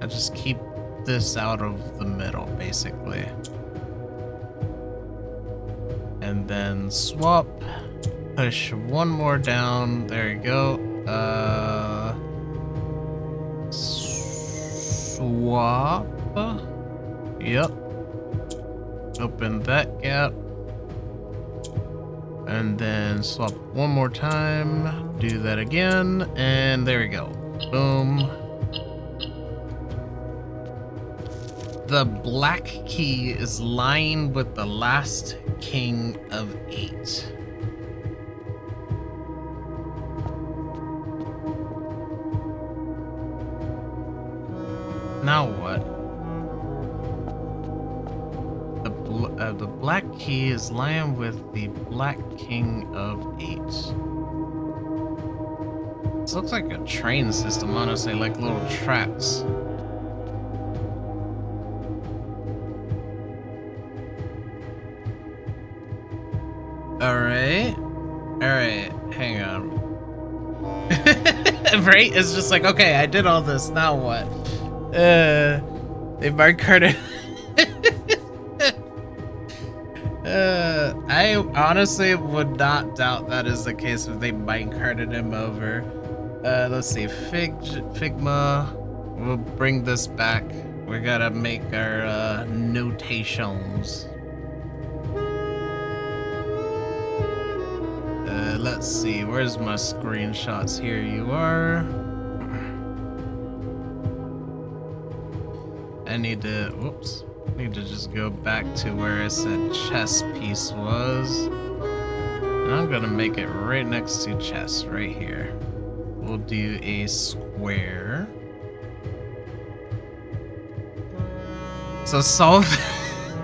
I just keep this out of the middle, basically. And then swap. Push one more down. There you go. Swap. Yep. Open that gap. And then swap one more time. Do that again. And there we go. Boom. The black key is lying with the last king of 8. Now what? The black key is lying with the Black King of 8. This looks like a train system, honestly, like little tracks. Alright, hang on. Right? It's just like, okay, I did all this, now what? They marked Carter. I honestly would not doubt that is the case if they bite carted him over. Let's see, Figma, we'll bring this back. We gotta make our notations. Let's see, where's my screenshots? Here you are. I need to, whoops. Need to just go back to where I said chess piece was. And I'm gonna make it right next to chess, right here. We'll do a square. So solve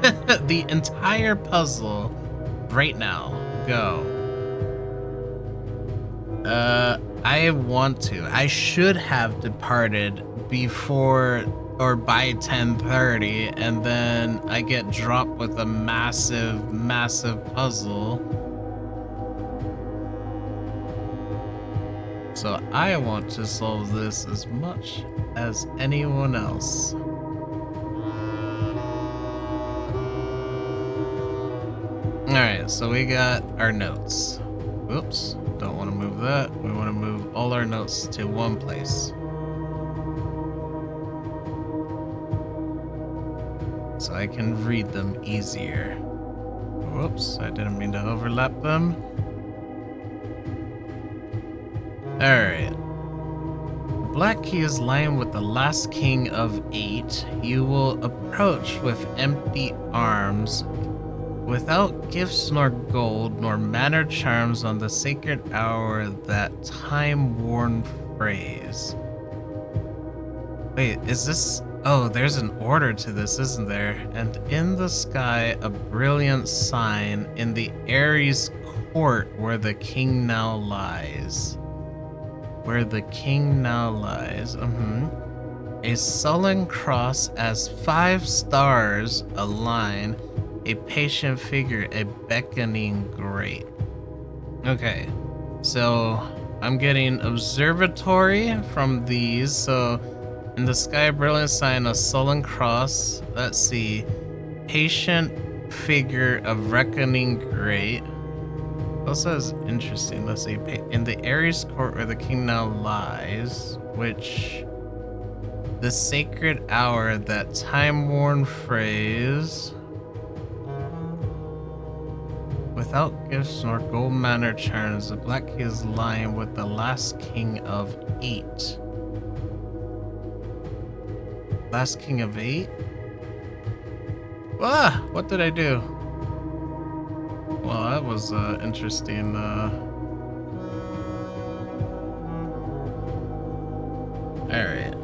the entire puzzle right now. Go. I want to. I should have departed before or by 10:30, and then I get dropped with a massive puzzle. So I want to solve this as much as anyone else. Alright, so we got our notes. Whoops, don't want to move that. We want to move all our notes to one place. So I can read them easier. Whoops, I didn't mean to overlap them. Alright. The black key is lying with the last king of 8. You will approach with empty arms, without gifts nor gold, nor manner charms on the sacred hour, that time-worn phrase. Wait, is this... Oh, there's an order to this, isn't there? And in the sky, a brilliant sign in the Ares court where the king now lies. Where the king now lies. A sullen cross as 5 stars align, a patient figure, a beckoning great. Okay, so I'm getting observatory from these, so in the sky, brilliant sign, a sullen cross. Let's see. Patient figure of reckoning great. Also is interesting. Let's see. In the Ares court where the king now lies, which the sacred hour, that time-worn phrase. Without gifts nor gold manor charms, the black key is lying with the last king of 8. Last king of 8? Ah! What did I do? Well, that was interesting. Alright.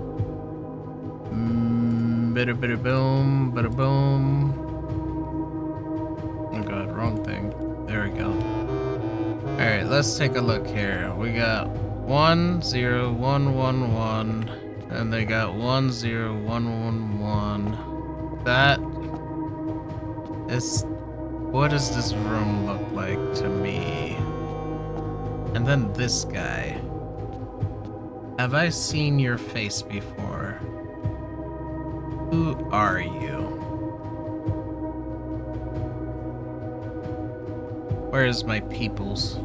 Bada bada boom, bada boom. Oh god, wrong thing. There we go. Alright, let's take a look here. We got 1 0 1 1 1. And they got 1 0 1 1 1. That is... What does this room look like to me? And then this guy. Have I seen your face before? Who are you? Where's my peoples?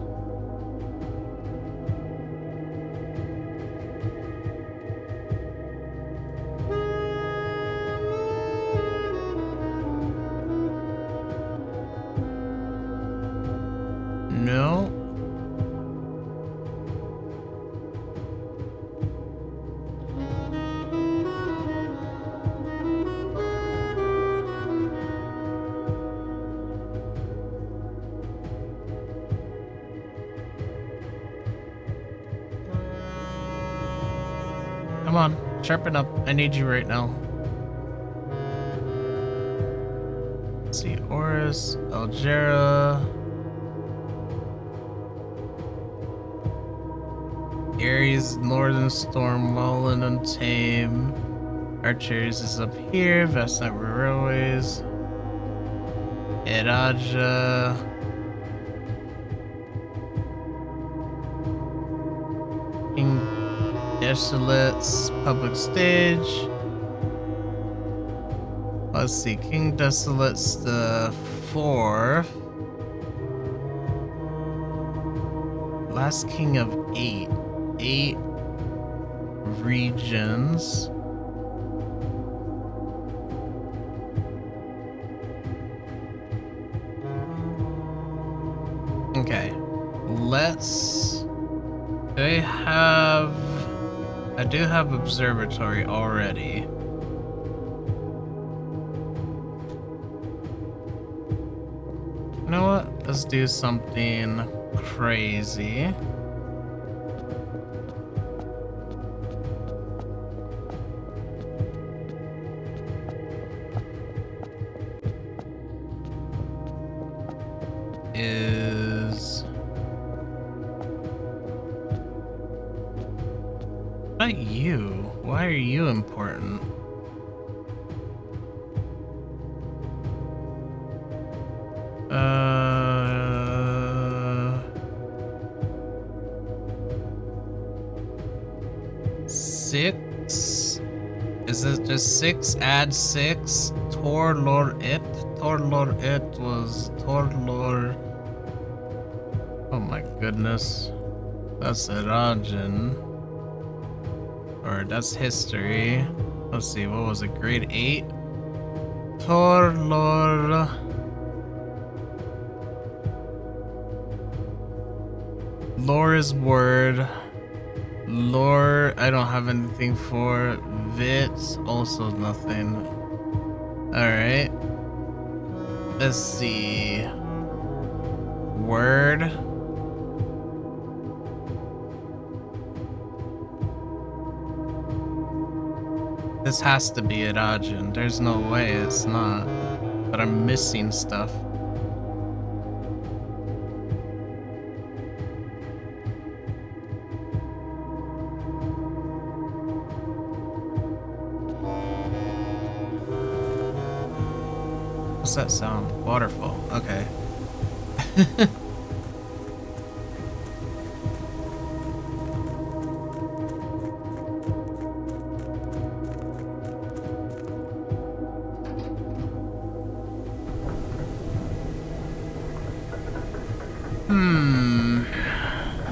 No. Come on, sharpen up. I need you right now. Let's see, Oris, Algera, Ares, Northern Storm, Mullen, and Tame. Archers is up here. Vestnet Railways. Eraja. King Desolate's public stage. Let's see, King Desolate's the 4th. Last king of 8. 8 regions. Okay, let's... I do have observatory already. You know what? Let's do something crazy. Not you. Why are you important? Six? Is it just 6? Add 6. Torlor it. Torlor it was Torlor. Oh my goodness. That's Erajan. Or that's history. Let's see, what was it? Grade 8? Torlor. Lore is word. Lore, I don't have anything for. Vit, also nothing. Alright. Let's see. Word. This has to be Erajan. There's no way it's not. But I'm missing stuff. What's that sound? Waterfall. Okay.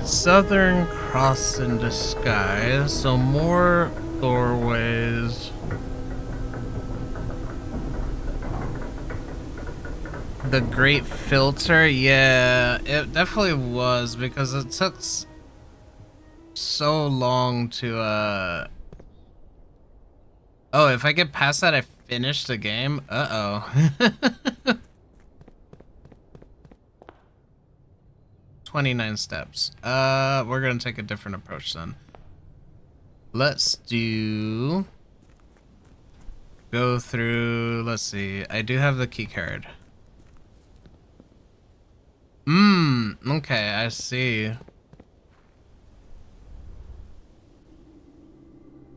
Southern Cross in disguise, so more doorways. The Great Filter, yeah, it definitely was because it took so long to Oh, if I get past that, I finish the game. Uh-oh. 29 steps. We're gonna take a different approach then. Let's do... Go through... Let's see. I do have the key card. Okay, I see.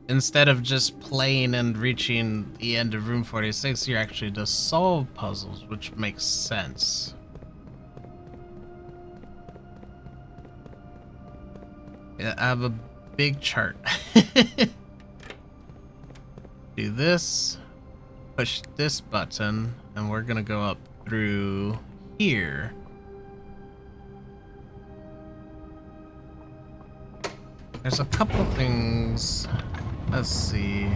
Instead of just playing and reaching the end of room 46, you're actually to solve puzzles, which makes sense. Yeah, I have a big chart. Do this, push this button, and we're gonna go up through here. There's a couple things. Let's see.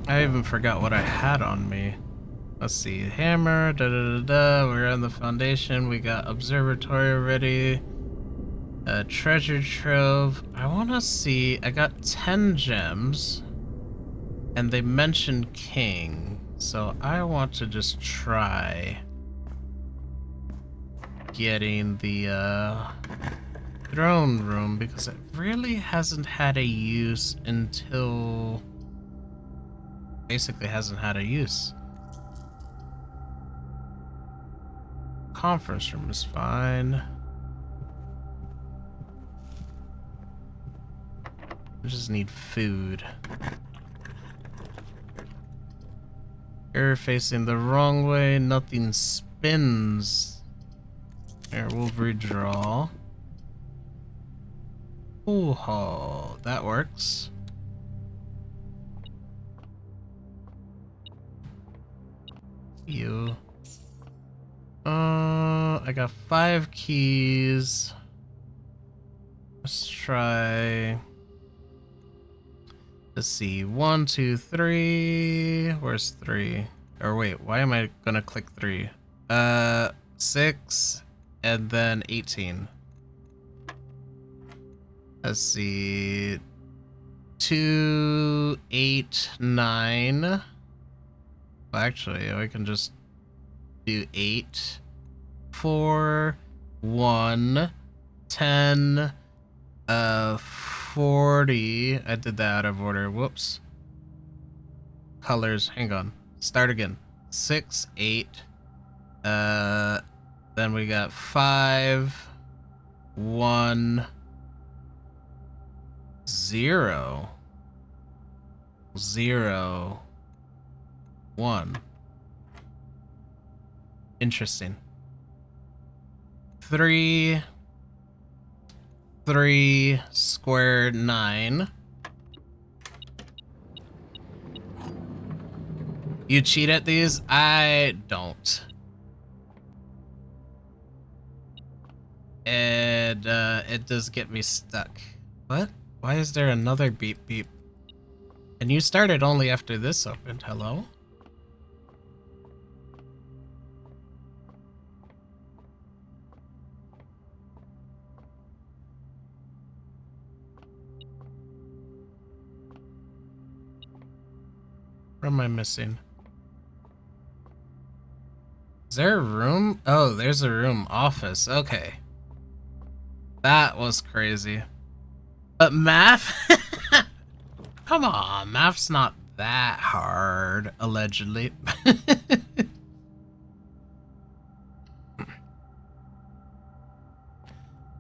I even forgot what I had on me. Let's see. Hammer, We're on the foundation. We got observatory already. Treasure trove. I want to see. I got 10 gems. And they mentioned king. So I want to just try getting the throne room because it really hasn't had a use until... Basically hasn't had a use. Conference room is fine. I just need food. You're facing the wrong way. Nothing spins. Here, we'll redraw. Ooh, that works. You. I got 5 keys. Let's try. Let's see. 1, 2, 3. Where's 3? Or wait, why am I gonna click 3? 6 and then 18. Let's see. 2, 8, 9. Well, actually, I can just do 8, 4, 1, 10, 40. I did that out of order. Whoops. Colors. Hang on. Start again. 6, 8. Then we got 5, 1, 0, 0, 1. Interesting. 3, 3, square 9. You cheat at these? I don't. And it does get me stuck. What? Why is there another beep beep? And you started only after this opened. Hello? What am I missing? Is there a room? Oh, there's a room. Office. Okay. That was crazy. But math? Come on, math's not that hard, allegedly.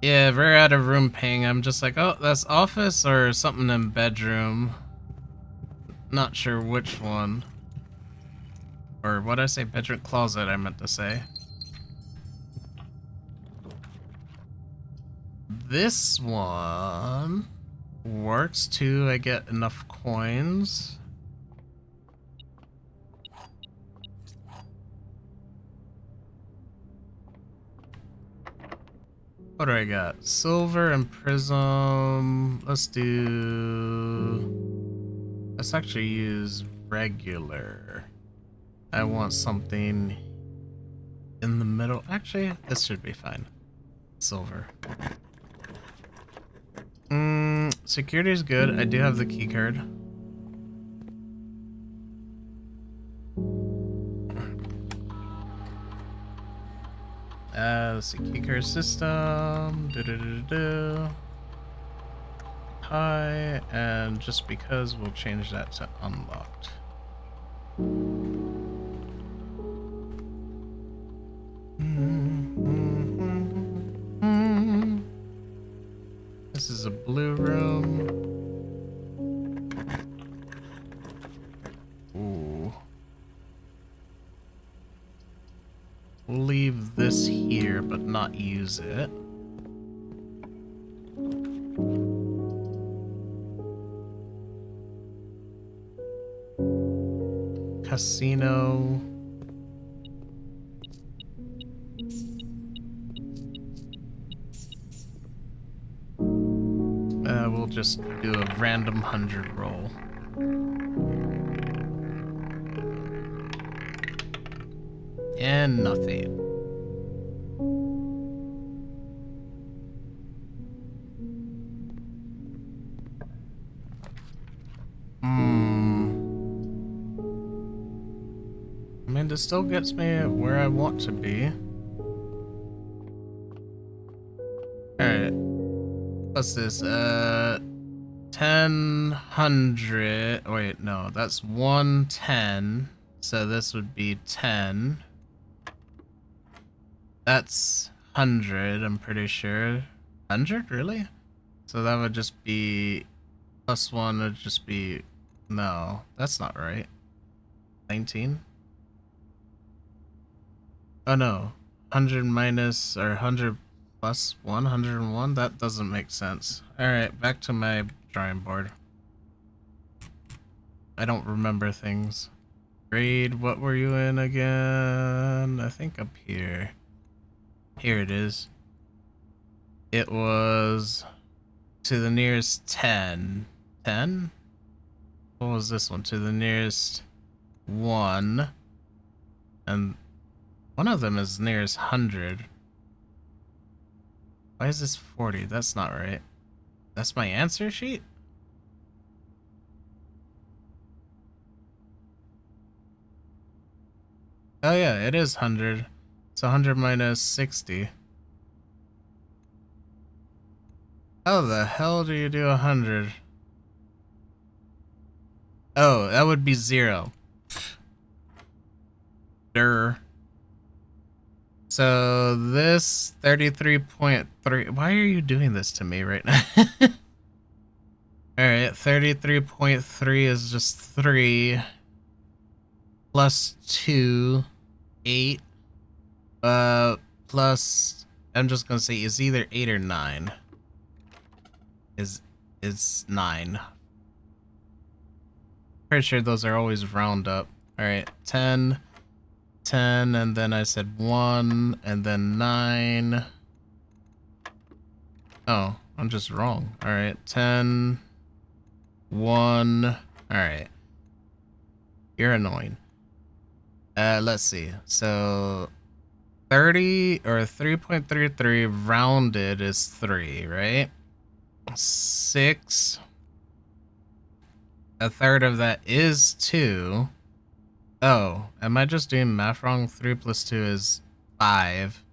Yeah, if we're at a room ping, I'm just like, oh, that's office or something in bedroom. Not sure which one. Or what I say, bedroom closet, I meant to say. This one works too. I get enough coins. What do I got? Silver and prism. Let's actually use regular. I want something in the middle. Actually, this should be fine. Silver. Security is good. I do have the key card. Let's see, key card system. Hi, and just because we'll change that to unlocked. This is a blue room. Ooh. We'll leave this here, but not use it. Casino. We'll just do a random 100 roll. And nothing. I mean, this still gets me where I want to be. Alright. What's this? 1000. Wait, no, that's 110. So this would be 10. That's 100, I'm pretty sure. 100, really? So that would just be plus 1 would just be, no, that's not right. 19? Oh no, 100 minus, or 100 plus 1, 101? That doesn't make sense. Alright, back to my drawing board. I don't remember things. Grade, what were you in again? I think up here. Here it is. It was to the nearest 10. 10? What was this one? To the nearest 1. And one of them is nearest 100. Why is this 40? That's not right. That's my answer sheet? Oh yeah, it is 100. It's 100 minus 60. How the hell do you do 100? Oh, that would be 0. Durr. So this 33.3. Why are you doing this to me right now? Alright, 33.3 is just 3 plus 2, 8. Plus, I'm just gonna say it's either 8 or 9. Is 9. Pretty sure those are always round up. Alright, 10, 10, and then I said 1, and then 9. Oh, I'm just wrong. Alright, 10, 1. Alright. You're annoying. Let's see. So 30 or 3.33 rounded is 3, right? 6. A third of that is 2. Oh, am I just doing math wrong? 3 plus 2 is 5.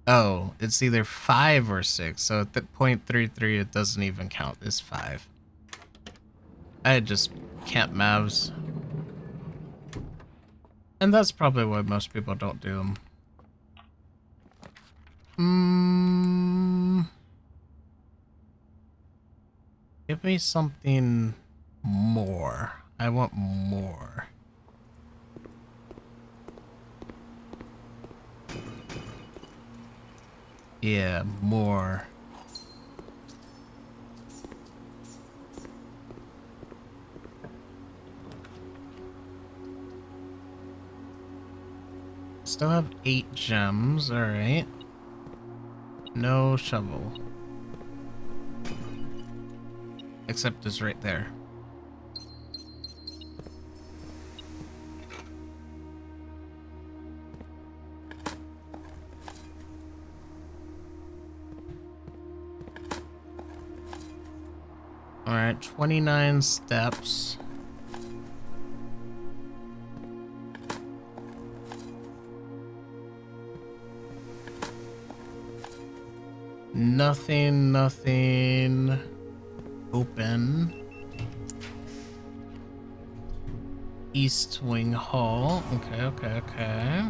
Oh, it's either 5 or 6. So at the 0.33, it doesn't even count. It's 5. I just can't maths. And that's probably why most people don't do them. Give me something more. I want more. Yeah, more. Still have 8 gems, alright. No shovel. Except it's right there. Alright, 29 steps. Nothing open. East Wing Hall. Okay.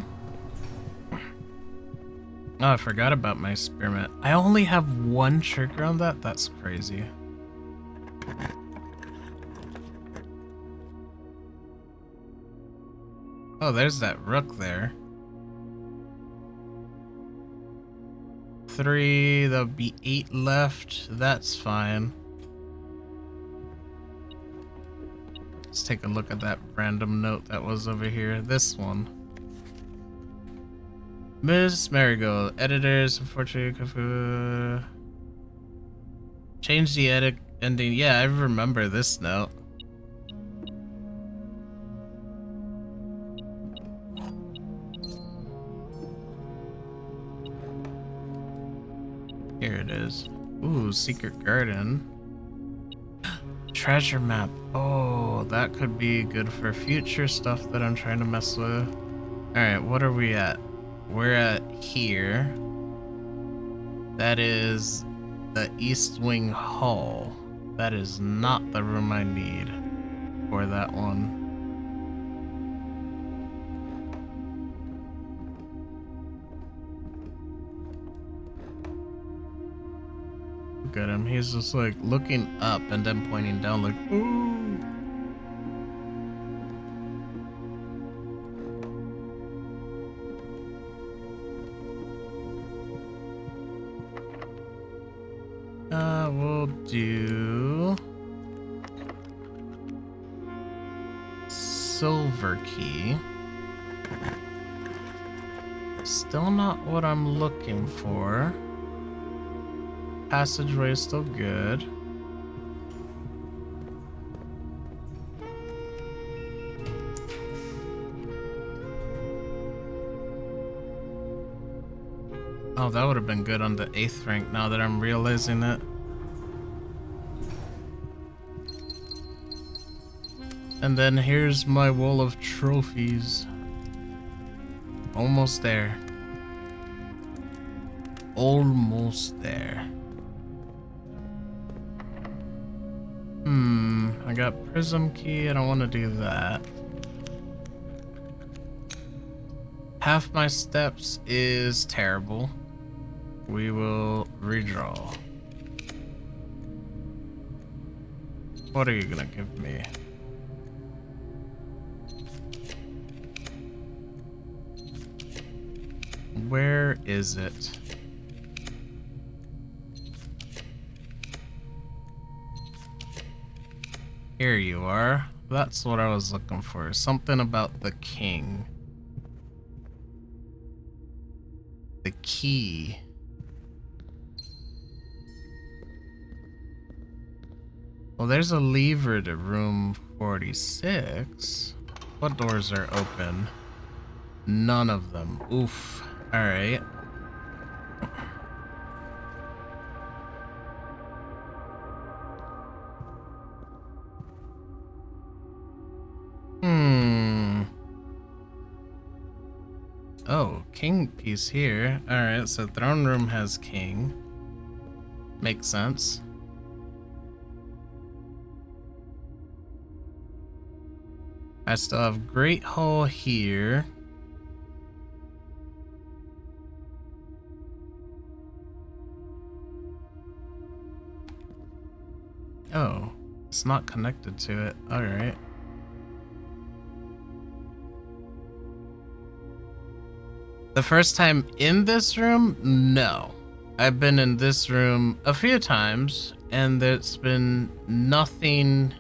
Oh, I forgot about my spearmint. I only have 1 trigger on that? That's crazy. Oh, there's that rook there. 3, there'll be 8 left. That's fine. Let's take a look at that random note that was over here. This one. Miss Marigold, editors, unfortunately, change the edit ending. Yeah, I remember this note. Here it is. Ooh, secret garden. Treasure map. Oh, that could be good for future stuff that I'm trying to mess with. Alright, what are we at? We're at here. That is the East Wing Hall. That is not the room I need for that one. Look at him. He's just like looking up and then pointing down like, ooh. We'll do silver key. Still not what I'm looking for. Passageway is still good. Oh, that would have been good on the 8th rank now that I'm realizing it. And then here's my wall of trophies. Almost there. Almost there. I got prism key. I don't want to do that. Half my steps is terrible. We will redraw. What are you gonna give me? Where is it? Here you are. That's what I was looking for. Something about the king. The key. Well, there's a lever to room 46. What doors are open? None of them. Oof. Alright. Oh, king piece here. Alright, so throne room has king. Makes sense. I still have Great Hall here. Oh, it's not connected to it. Alright. The first time in this room? No. I've been in this room a few times, and there's been nothing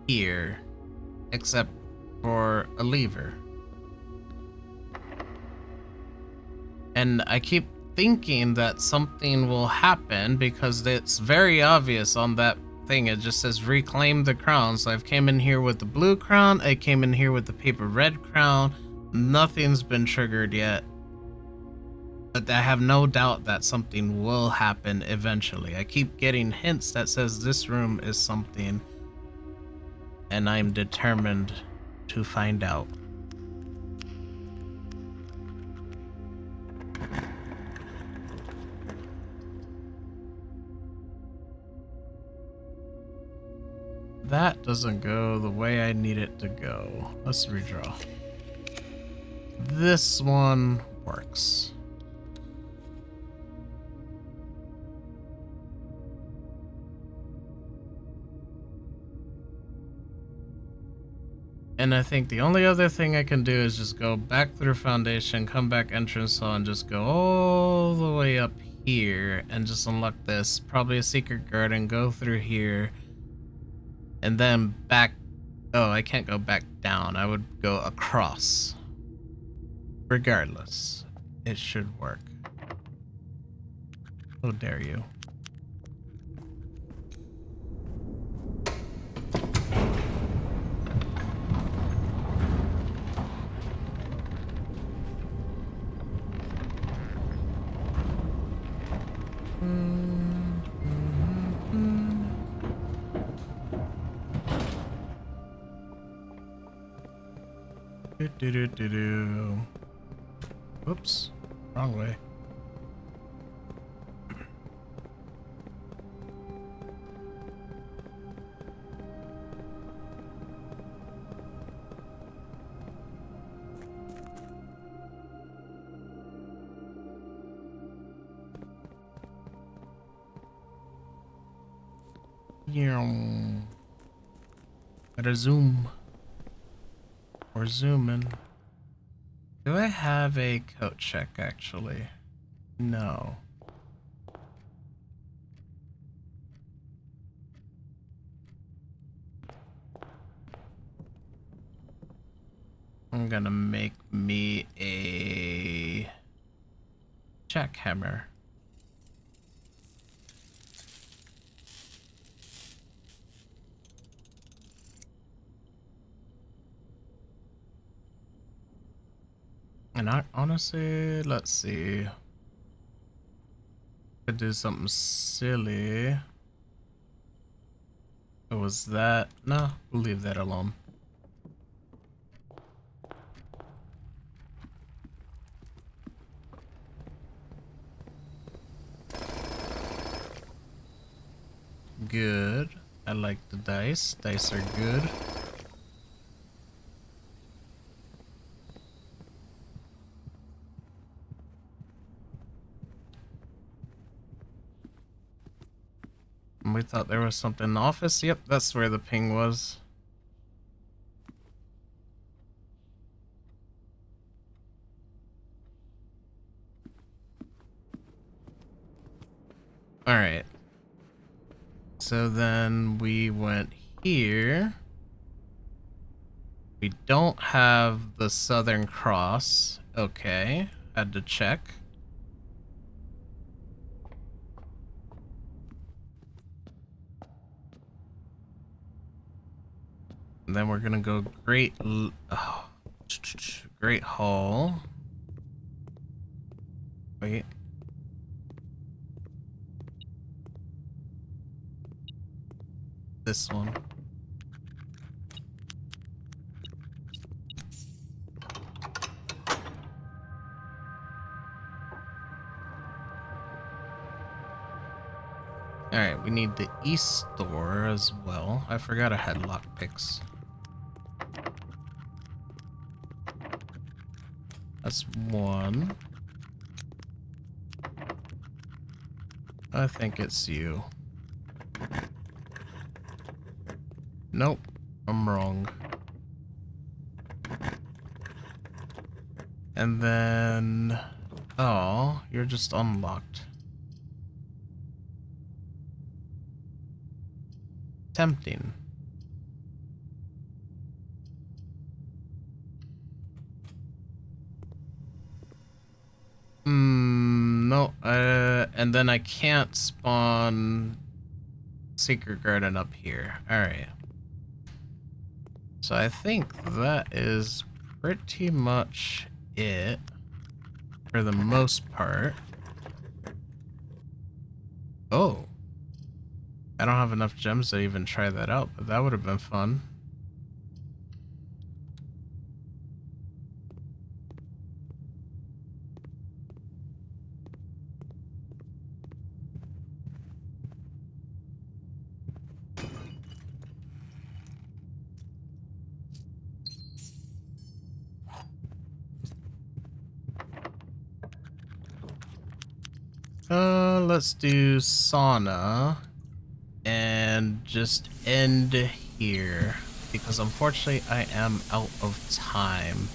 here except for a lever. And I keep thinking that something will happen because it's very obvious on that thing. It just says reclaim the crown. So I've came in here with the blue crown. I came in here with the paper red crown. Nothing's been triggered yet. But I have no doubt that something will happen eventually. I keep getting hints that says this room is something, and I'm determined to find out. That doesn't go the way I need it to go. Let's redraw. This one works. And I think the only other thing I can do is just go back through Foundation, come back Entrance Hall, and just go all the way up here and just unlock this. Probably a Secret Garden, go through here, and then back. Oh, I can't go back down. I would go across. Regardless, it should work. How dare you. Whoops, wrong way. Better zoom. Or zoom in. Do I have a coat check actually? No. I'm gonna make me a jackhammer. And I honestly, let's see. Could do something silly. What was that? No, we'll leave that alone. Good. I like the dice. Dice are good. We thought there was something in the office. Yep, that's where the ping was. Alright. So then we went here. We don't have the Southern Cross. Okay, had to check. And then we're gonna go Great Hall. Wait. This one. Alright, we need the East door as well. I forgot I had lockpicks. That's one. I think it's you. Nope, I'm wrong. And then... oh, you're just unlocked. Tempting. No, and then I can't spawn Secret Garden up here. Alright. So I think that is pretty much it for the most part. Oh. I don't have enough gems to even try that out, but that would have been fun. Let's do sauna and just end here because unfortunately I am out of time.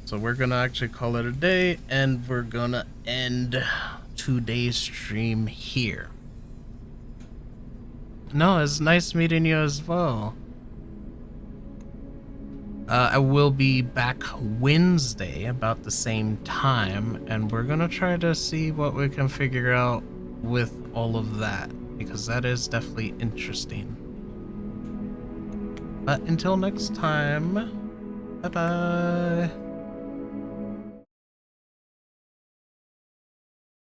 So we're gonna actually call it a day and we're gonna end today's stream here. No, it's nice meeting you as well. I will be back Wednesday about the same time, and we're gonna try to see what we can figure out with all of that, because that is definitely interesting. But until next time, bye-bye.